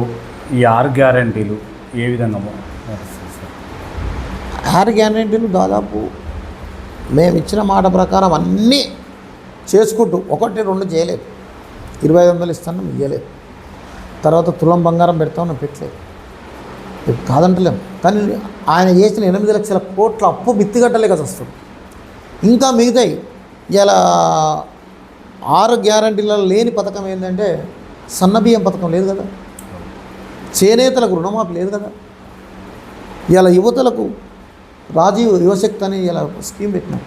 ఈ 6 గ్యారంటీలు ఏ విధంగా? 6 గ్యారంటీలు దాదాపు మేము ఇచ్చిన మాట ప్రకారం అన్నీ చేసుకుంటూ 1, 2 చేయలేదు. 2500 ఇస్తాను ఇవ్వలేదు. తర్వాత తులం బంగారం పెడతామని పెట్టలేదు, కాదంటలేము. కానీ ఆయన చేసిన 8 లక్షల కోట్ల అప్పు మిత్తిగట్టలేక వస్తుంది. ఇంకా మిగతాయి ఇలా 6 గ్యారంటీలలో లేని పథకం ఏంటంటే సన్నబియ్యం పథకం లేదు కదా, చేనేతలకు రుణమాఫీ లేదు కదా, ఇలా యువతలకు రాజీవ్ యువశక్తి అని ఇలా స్కీమ్ పెట్టినాం,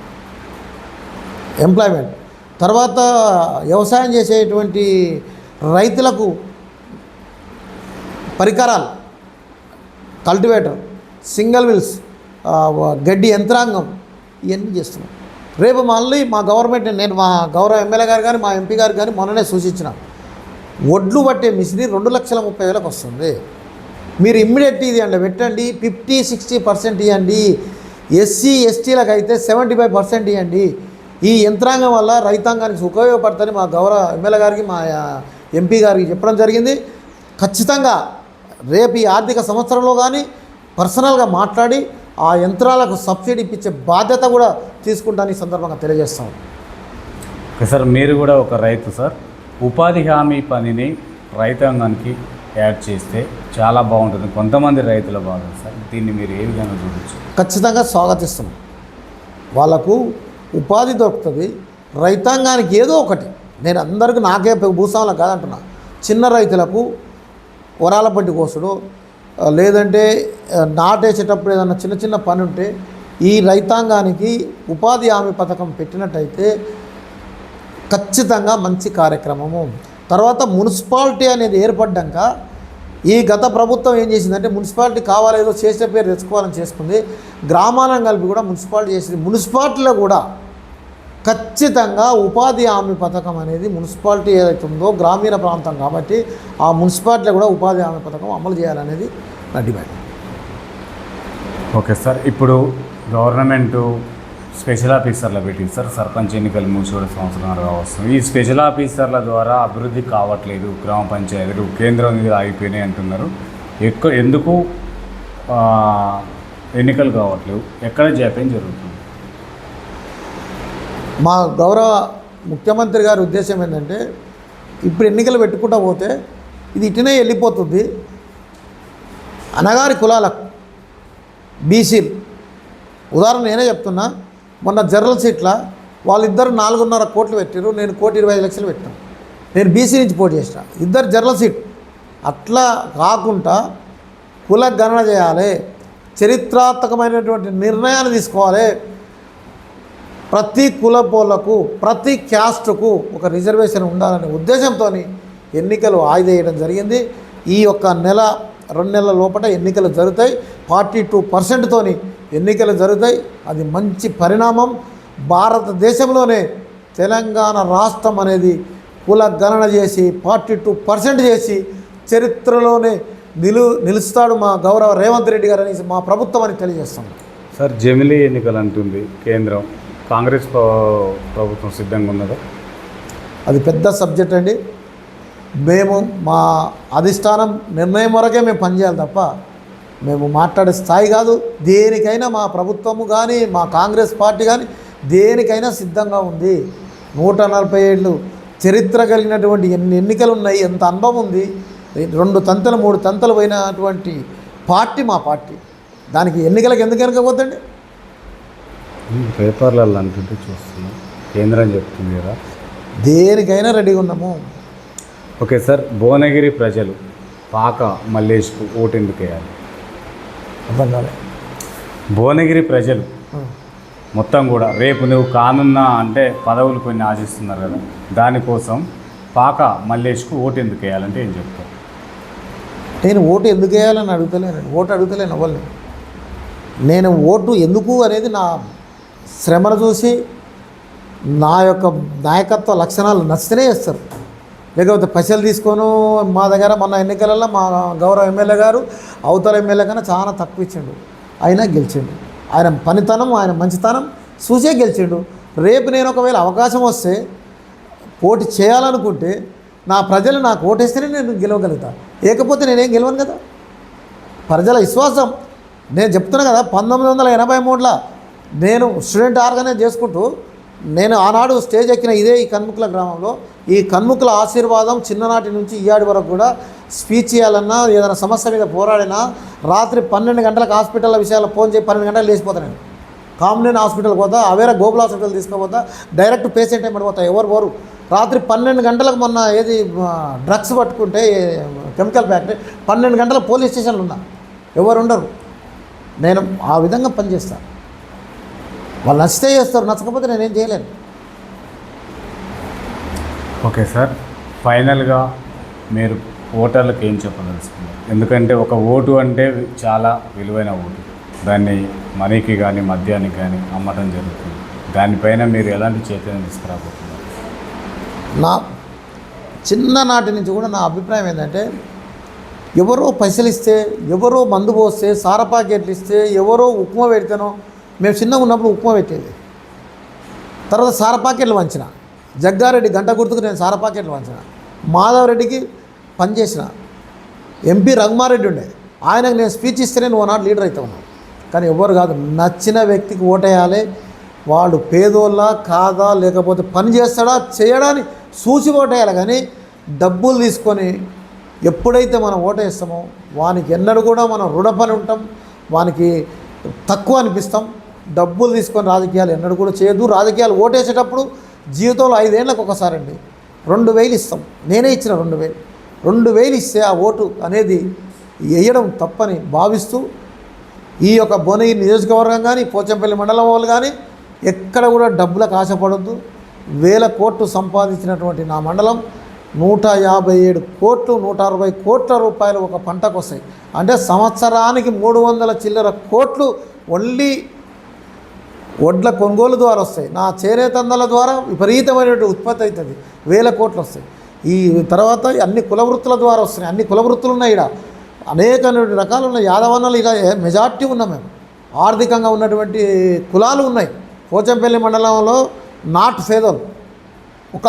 ఎంప్లాయ్మెంట్. తర్వాత వ్యవసాయం చేసేటువంటి రైతులకు పరికరాలు, కల్టివేటర్, సింగిల్ విల్స్, గడ్డి యంత్రాంగం, ఇవన్నీ చేస్తున్నాం. రేపు మళ్ళీ మా గవర్నమెంట్, నేను మా గౌరవ ఎమ్మెల్యే గారు కానీ మా ఎంపీ గారు కానీ మొన్ననే సూచించిన, ఒడ్లు పట్టే మిషనరీ 2,30,000 వస్తుంది. మీరు ఇమ్మీడియట్ ఇది అండి పెట్టండి, 50-60% ఇవ్వండి. ఎస్సీ ఎస్టీలకు అయితే 75% ఇవ్వండి. ఈ యంత్రాంగం వల్ల రైతాంగానికి ఉపయోగపడుతుందని మా గౌరవ ఎమ్మెల్యే గారికి మా ఎంపీ గారికి చెప్పడం జరిగింది. ఖచ్చితంగా రేపు ఈ ఆర్థిక సంవత్సరంలో కానీ పర్సనల్గా మాట్లాడి ఆ యంత్రాలకు సబ్సిడీ ఇప్పించే బాధ్యత కూడా తీసుకుంటాను ఈ సందర్భంగా తెలియజేస్తాం. ఓకే సార్, మీరు కూడా ఒక రైతు సార్. ఉపాధి హామీ పనిని రైతాంగానికి యాడ్ చేస్తే చాలా బాగుంటుంది. కొంతమంది రైతుల బాధ సార్, దీన్ని మీరు ఏ విధంగా చూడవచ్చు? ఖచ్చితంగా స్వాగతిస్తున్నాం. వాళ్ళకు ఉపాధి దొరుకుతుంది, రైతాంగానికి ఏదో ఒకటి. నేను అందరికీ నాకే భూస్వాములకు కాదంటున్నా, చిన్న రైతులకు వరాల పట్టి కోసుడు, లేదంటే నాటేసేటప్పుడు ఏదన్నా చిన్న పని ఉంటే ఈ రైతాంగానికి ఉపాధి హామీ పథకం పెట్టినట్టయితే ఖచ్చితంగా మంచి కార్యక్రమము. తర్వాత మున్సిపాలిటీ అనేది ఏర్పడ్డాక ఈ గత ప్రభుత్వం ఏం చేసిందంటే మున్సిపాలిటీ కావాలేదో చేసే పేరు తెచ్చుకోవాలని చేసుకుంది. గ్రామాలను కలిపి కూడా మున్సిపాలిటీ చేసింది. మున్సిపాలిటీలో కూడా ఖచ్చితంగా ఉపాధి హామీ పథకం అనేది మున్సిపాలిటీ ఏదైతే ఉందో గ్రామీణ ప్రాంతం కాబట్టి ఆ మున్సిపాలిటీలో కూడా ఉపాధి హామీ పథకం అమలు చేయాలనేది నా డిమాండ్. ఓకే సార్, ఇప్పుడు గవర్నమెంటు స్పెషల్ ఆఫీసర్లు పెట్టింది సార్. సర్పంచ్ ఎన్నికలు 3 సంవత్సరాలుగా వస్తుంది. ఈ స్పెషల్ ఆఫీసర్ల ద్వారా అభివృద్ధి కావట్లేదు, గ్రామ పంచాయతీలు కేంద్రం మీద ఆగిపోయినాయి అంటున్నారు. ఎందుకు ఎన్నికలు కావట్లేవు? ఎక్కడ జాప్యం జరుగుతుంది? మా గౌరవ ముఖ్యమంత్రి గారి ఉద్దేశం ఏంటంటే ఇప్పుడు ఎన్నికలు పెట్టుకుంటూ పోతే ఇది ఇటునే వెళ్ళిపోతుంది. అనగారి కులాలకు బీసీలు ఉదాహరణ నేనే చెప్తున్నా. మొన్న జనరల్ సీట్ల వాళ్ళిద్దరు 4.5 కోట్లు పెట్టారు, నేను 1,25,00,000 పెట్టాను. నేను బీసీ నుంచి పోటీ చేసిన, ఇద్దరు జనరల్ సీట్. అట్లా కాకుండా కుల గణన చేయాలి, చరిత్రాత్మకమైనటువంటి నిర్ణయాన్ని తీసుకోవాలి. ప్రతి కులపోళ్లకు ప్రతి క్యాస్ట్కు ఒక రిజర్వేషన్ ఉండాలనే ఉద్దేశంతో ఎన్నికలు వాయిదేయడం జరిగింది. ఈ యొక్క నెల 2 నెలల లోపల ఎన్నికలు జరుగుతాయి. 42% ఎన్నికలు జరుగుతాయి. అది మంచి పరిణామం. భారతదేశంలోనే తెలంగాణ రాష్ట్రం అనేది కుల గణన చేసి 42% చేసి చరిత్రలోనే నిలుస్తాడు మా గౌరవ రేవంత్ రెడ్డి గారు అనేసి మా ప్రభుత్వం అని తెలియజేస్తాం. సార్ జమిలీ ఎన్నికలు అంటుంది కేంద్రం, కాంగ్రెస్ ప్రభుత్వం సిద్ధంగా ఉన్నదా? అది పెద్ద సబ్జెక్ట్ అండి. మేము మా అధిష్టానం నిర్ణయం వరకే మేము పనిచేయాలి తప్ప మేము మాట్లాడే స్థాయి కాదు. దేనికైనా మా ప్రభుత్వము కానీ మా కాంగ్రెస్ పార్టీ కానీ దేనికైనా సిద్ధంగా ఉంది. 140 ఏళ్ళు చరిత్ర కలిగినటువంటి ఎన్ని ఎన్నికలు ఉన్నాయి, ఎంత అనుభవం ఉంది. 2 తంతలు 3 తంతలు పోయినటువంటి పార్టీ మా పార్టీ. దానికి ఎన్నికలకు ఎందుకు వెనకపోతండి? పేపర్లలో అంటుంటే చూస్తున్నాం, కేంద్రం చెప్తుంది కదా. దేనికైనా రెడీగా ఉన్నాము. ఓకే సార్, భువనగిరి ప్రజలు పాక మల్లేష్కు ఓటు ఎందుకు వేయాలి? అర్థం కాలే. భువనగిరి ప్రజలు మొత్తం కూడా రేపు నువ్వు కానున్న అంటే పదవులు కొన్ని ఆశిస్తున్నారు కదా, దానికోసం పాక మల్లేష్కు ఓటు ఎందుకు వేయాలంటే ఏం చెప్తారు? నేను ఓటు ఎందుకు వేయాలని అడుగుతలేను. ఓటు అడుగుతలేను అవ్వలేను. నేను ఓటు ఎందుకు అనేది నా శ్రమను చూసి నా యొక్క నాయకత్వ లక్షణాలు నచ్చితేనే చేస్తారు. లేకపోతే పైసలు తీసుకోను. మా దగ్గర మొన్న ఎన్నికలలో మా గౌరవ ఎమ్మెల్యే గారు అవతల ఎమ్మెల్యే కన్నా చాలా తక్కువ ఇచ్చిండు, అయినా గెలిచిండు. ఆయన పనితనం ఆయన మంచితనం చూసే గెలిచిండు. రేపు నేను ఒకవేళ అవకాశం వస్తే పోటీ చేయాలనుకుంటే నా ప్రజలు నాకు ఓటేస్తేనే నేను గెలవగలుగుతా, లేకపోతే నేనేం గెలవను కదా. ప్రజల విశ్వాసం నేను చెప్తున్నా కదా. 1983లో నేను స్టూడెంట్ ఆర్గనైజ్ చేసుకుంటూ నేను ఆనాడు స్టేజ్ ఎక్కిన ఇదే ఈ కన్ముకుల గ్రామంలో. ఈ కన్ముకుల ఆశీర్వాదం చిన్ననాటి నుంచి ఇయాడి వరకు కూడా స్పీచ్ చేయాలన్నా ఏదైనా సమస్య మీద పోరాడినా రాత్రి 12 గంటలకు హాస్పిటల్ విషయాల్లో ఫోన్ చేసి 12 గంటలకు లేచిపోతాను. నేను కామినేని హాస్పిటల్కి పోతా, అవేరా గోకుల్ హాస్పిటల్ తీసుకుపోతా, డైరెక్ట్ పేషెంట్ ఏం పడిపోతా. ఎవరు పోరు. రాత్రి 12 గంటలకు మొన్న ఏది డ్రగ్స్ పట్టుకుంటే కెమికల్ ఫ్యాక్టరీ 12 గంటల పోలీస్ స్టేషన్లు ఉన్నా, ఎవరు ఉండరు. నేను ఆ విధంగా పనిచేస్తాను. వాళ్ళు నచ్చితే చేస్తారు, నచ్చకపోతే నేనేం చేయలేను. ఓకే సార్, ఫైనల్గా మీరు ఓటర్లకు ఏం చెప్పదలుచుకున్నారు? ఎందుకంటే ఒక ఓటు అంటే చాలా విలువైన ఓటు. దాన్ని మనీకి కానీ మద్యానికి కానీ అమ్మటం జరుగుతుంది. దానిపైన మీరు ఎలాంటి చైతన్యం తీసుకురాబోతున్నారు? నా చిన్ననాటి నుంచి కూడా నా అభిప్రాయం ఏంటంటే, ఎవరో పైసలు ఇస్తే, ఎవరో మందు పోస్తే, సార ప్యాకెట్లు ఇస్తే, ఎవరో ఉప్మా పెడితేనో. మేము చిన్నగా ఉన్నప్పుడు ఉప్మా పెట్టేది, తర్వాత సార ప్యాకెట్లు వంచిన. జగ్గారెడ్డి గంట గుర్తుకు నేను సార ప్యాకెట్లు వంచిన. మాధవరెడ్డికి పనిచేసిన. ఎంపీ రఘుమారెడ్డి ఉండే, ఆయనకు నేను స్పీచ్ ఇస్తేనే నువ్వు నాడు లీడర్ అవుతా ఉన్నావు. కానీ ఎవరు కాదు, నచ్చిన వ్యక్తికి ఓటేయాలి. వాడు పేదోళ్ళ కాదా, లేకపోతే పని చేస్తాడా చేయడాన్ని చూసి ఓటేయాలి. కానీ డబ్బులు తీసుకొని ఎప్పుడైతే మనం ఓటేస్తామో వానికి ఎన్నడూ కూడా మనం రుణపని ఉంటాం, వానికి తక్కువ అనిపిస్తాం. డబ్బులు తీసుకొని రాజకీయాలు ఎన్నడూ కూడా చేయదు. రాజకీయాలు ఓటేసేటప్పుడు జీవితంలో 5 ఏళ్ళకు ఒకసారి అండి 2000 ఇస్తాం. నేనే ఇచ్చిన 2000 ఇస్తే ఆ ఓటు అనేది వేయడం తప్పని భావిస్తూ ఈ యొక్క భువనగిరి నియోజకవర్గం కానీ పోచంపల్లి మండలం వాళ్ళు కానీ ఎక్కడ కూడా డబ్బులకు ఆశపడద్దు. 1000 కోట్లు సంపాదించినటువంటి నా మండలం 157 కోట్లు 160 కోట్ల రూపాయలు ఒక పంటకు వస్తాయి. అంటే సంవత్సరానికి 300 చిల్లర కోట్లు ఓన్లీ వడ్ల కొనుగోలు ద్వారా వస్తాయి. నా చేనేతందాల ద్వారా విపరీతమైనటువంటి ఉత్పత్తి అవుతుంది. 1000 కోట్లు వస్తాయి. ఈ తర్వాత అన్ని కుల వృత్తుల ద్వారా వస్తున్నాయి. అన్ని కుల వృత్తులు ఉన్నాయి. ఇక్కడ అనేక రకాలు ఉన్నాయి. యాదవన్నలు ఇలా మెజార్టీ ఉన్నాం మేము. ఆర్థికంగా ఉన్నటువంటి కులాలు ఉన్నాయి. పోచంపల్లి మండలంలో నాట్ పేదలు ఒక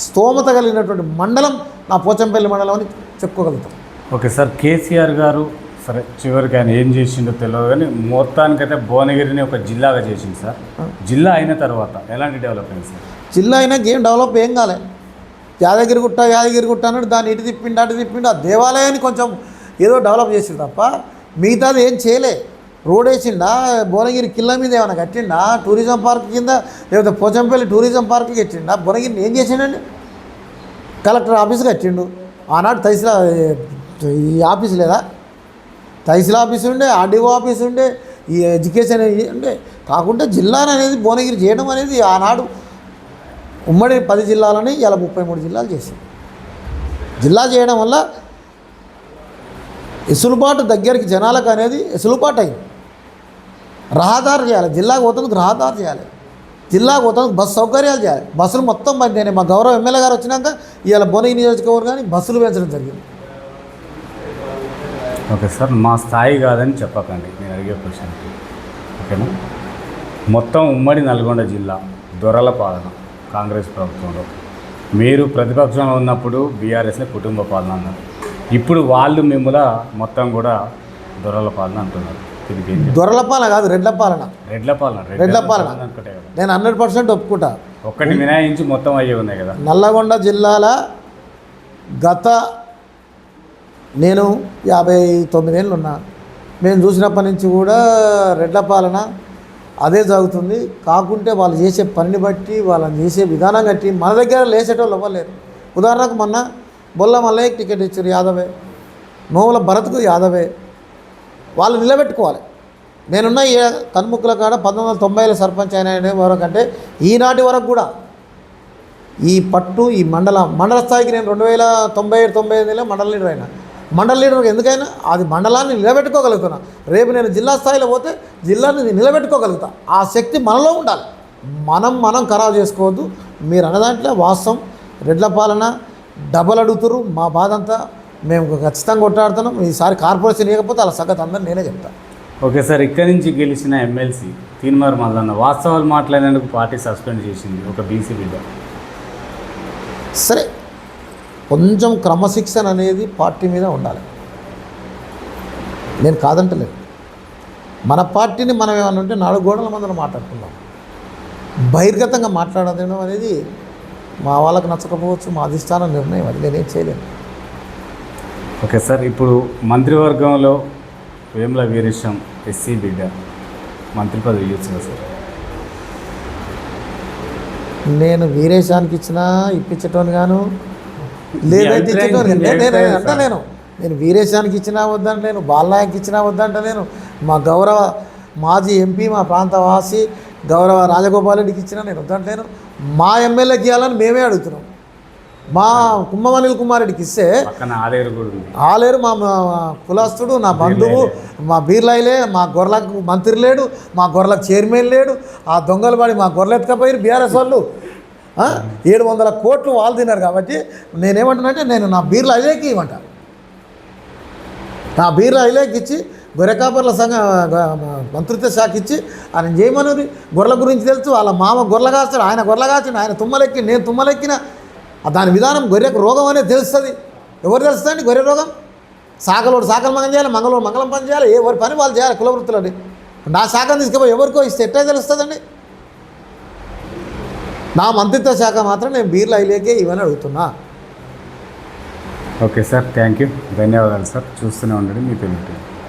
స్తోమత కలిగినటువంటి మండలం నా పోచంపల్లి మండలం అని చెప్పుకోగలుగుతాం. ఓకే సార్, కేసీఆర్ గారు సరే చివరికి ఆయన ఏం చేసిండో తెలియదు కానీ మొత్తానికైతే భువనగిరిని ఒక జిల్లాగా చేసింది సార్. జిల్లా అయిన తర్వాత ఎలాంటి డెవలప్ అయింది సార్? జిల్లా అయినా ఏం డెవలప్ ఏం కాలే. యాదగిరిగుట్ట అన్నాడు, దాన్ని ఇటు తిప్పిండు అటు తిప్పిండు. ఆ దేవాలయాన్ని కొంచెం ఏదో డెవలప్ చేసిండు తప్ప మిగతాది ఏం చేయలే. రోడ్ వేసిండా, భువనగిరి కిల్ల మీద ఏమైనా కట్టిండా, టూరిజం పార్క్ కింద లేకపోతే పోచంపల్లి టూరిజం పార్క్ కట్టిండా? భువనగిరిని ఏం చేసిండండి? కలెక్టర్ ఆఫీస్ కట్టిండు. ఆనాడు తహసీల్దార్ ఈ ఆఫీస్ లేదా? తహసీల్ ఆఫీస్ ఉండే, ఆర్డీఓ ఆఫీస్ ఉండే, ఈ ఎడ్యుకేషన్ ఉండే. కాకుండా జిల్లాను అనేది భువనగిరి చేయడం అనేది ఆనాడు ఉమ్మడి 10 జిల్లాలని ఇలా 33 జిల్లాలు చేసింది. జిల్లా చేయడం వల్ల ఎసులుబాటు దగ్గరికి జనాలకు అనేది ఎసులుబాటు అయింది. రహదారు చేయాలి, జిల్లాకు పోతానికి రహదారు చేయాలి, జిల్లాకు పోతానికి బస్సు సౌకర్యాలు చేయాలి. బస్సులు మొత్తం నేను మా గౌరవ ఎమ్మెల్యే గారు వచ్చినాక ఇవాళ భువనగిరి నియోజకవర్గాన్ని బస్సులు పెంచడం జరిగింది. ఓకే సార్, మా స్థాయి కాదని చెప్పకండి నేను అడిగే క్వశ్చన్కి, ఓకేనా? మొత్తం ఉమ్మడి నల్గొండ జిల్లా దొరల పాలన కాంగ్రెస్ ప్రభుత్వంలో, మీరు ప్రతిపక్షంలో ఉన్నప్పుడు బీఆర్ఎస్ని కుటుంబ పాలన అన్నారు. ఇప్పుడు వాళ్ళు మిమ్మల్ని మొత్తం కూడా దొరల పాలన అంటున్నారు. దీనికి ఏం చెప్తారు? దొరల పాలన కాదు, రెడ్ల పాలన. రెడ్ల పాలన అనుకుంటే కదా. నేను 100% ఒప్పుకుంటా. ఒక్కటి మినాయించి మొత్తం అయ్యే ఉన్నాయి కదా. నల్లగొండ జిల్లాల గత నేను 59 ఏళ్ళు ఉన్నా, మేము చూసినప్పటి నుంచి కూడా రెడ్ల పాలన అదే జరుగుతుంది. కాకుంటే వాళ్ళు చేసే పనిని బట్టి, వాళ్ళని చేసే విధానం బట్టి మన దగ్గర లేచేటోళ్ళు ఇవ్వలేరు. ఉదాహరణకు మొన్న బొల్ల మల్లయ్యకి టికెట్ ఇచ్చారు, యాదవే. నోముల భరత్కు యాదవే. వాళ్ళు నిలబెట్టుకోవాలి. నేనున్న కన్ముక్కుల కాడ 1990లో సర్పంచ్ అయిన వరకంటే ఈనాటి వరకు కూడా ఈ పట్టు ఈ మండల స్థాయికి నేను 2097-98లో మండల లీడర్ అయినా. మండల లీడర్ ఎందుకైనా అది మండలాన్ని నిలబెట్టుకోగలుగుతున్నా. రేపు నేను జిల్లా స్థాయిలో పోతే జిల్లాని నిలబెట్టుకోగలుగుతా. ఆ శక్తి మనలో ఉండాలి. మనం ఖరాబు చేసుకోవద్దు. మీరు అన్న దాంట్లో వాస్తవం. రెడ్ల పాలన డబల్ అడుగుతురు. మా బాధ అంతా మేము ఖచ్చితంగా కొట్టాడుతున్నాం. ఈసారి కార్పొరేషన్ ఇవ్వకపోతే అలా సంగతి అందరూ నేనే చెప్తాను. ఓకే సార్, ఇక్కడి నుంచి గెలిచిన ఎమ్మెల్సీ తీన్మార్ మల్లన్న వాస్తవాలు మాట్లాడినందుకు పార్టీ సస్పెండ్ చేసింది ఒక బీసీ బిడ్డ. సరే, కొంచెం క్రమశిక్షణ అనేది పార్టీ మీద ఉండాలి. నేను కాదంటలేదు. మన పార్టీని మనం ఏమన్నా ఉంటే 4 గోడల మందరం మాట్లాడుకుందాం. బహిర్గతంగా మాట్లాడడం అనేది మా వాళ్ళకి నచ్చకపోవచ్చు, మా అధిష్టానం నిర్ణయం, అది నేనేం చేయలేను. ఓకే సార్, ఇప్పుడు మంత్రివర్గంలో వేముల వీరేశం ఎస్సీ బిడ్డ మంత్రి పదవి ఇవ్వచ్చు కదా సార్? నేను వీరేశానికి ఇచ్చినా ఇప్పించటోని గాను, లేదైతే ఇచ్చేటోని నేను వీరేశానికి ఇచ్చినా వద్దంటలేను, బాలనాయకి ఇచ్చినా వద్దంటలేను, మా గౌరవ మాజీ ఎంపీ మా ప్రాంతవాసి గౌరవ రాజగోపాల్ రెడ్డికి ఇచ్చినా నేను వద్దంటలేను. మా ఎమ్మెల్యేకి ఇవ్వాలని మేమే అడుగుతున్నాం. మా కుమ్మమనిల్ కుమార్ రెడ్డికి ఇస్తే ఆలేరు మా కులస్తుడు, నా బంధువు, మా బీర్లాయిలే, మా గొర్రెలకు మంత్రి లేడు, మా గొర్రెలకు చైర్మన్ లేడు. ఆ దొంగలు పడి మా గొర్రెలు ఎత్తుకపోయారు బీఆర్ఎస్ వాళ్ళు. 700 కోట్లు వాళ్ళు తిన్నారు. కాబట్టి నేనేమంటున్నానంటే నేను నా బీర్ల ఐలేకి ఇవ్వమంటా. నా బీర్ల ఐలేకి ఇచ్చి గొర్రెకాపర్ల సంఘ మంత్రిత్వ శాఖ ఇచ్చి ఆయన చేయమని గొర్రెల గురించి తెలుసు. వాళ్ళ మామ గొర్రెలు కాస్తాడు, ఆయన గొర్రెలు కాల్చాడు, ఆయన తుమ్మలెక్కి నేను తుమ్మలెక్కిన దాని విధానం. గొర్రెకు రోగం అనేది తెలుస్తుంది. ఎవరు తెలుస్తుందండి గొర్రె రోగం? సాకలోడు సాకలు మంగం చేయాలి, మంగళోడు మంగళం పని చేయాలి, ఎవరి పని వాళ్ళు చేయాలి కులవృత్తులని. నా శాఖను తీసుకుపోయి ఎవరికో ఇస్తే ఎట్లా తెలుస్తుందండి? నా మంత్రిత్వ శాఖ మాత్రం నేను బీర్ల ఐలేకే ఇవన్నీ అడుగుతున్నా. ఓకే సార్, థ్యాంక్ యూ, ధన్యవాదాలు సార్. చూస్తూనే ఉండండి మీ పేరు.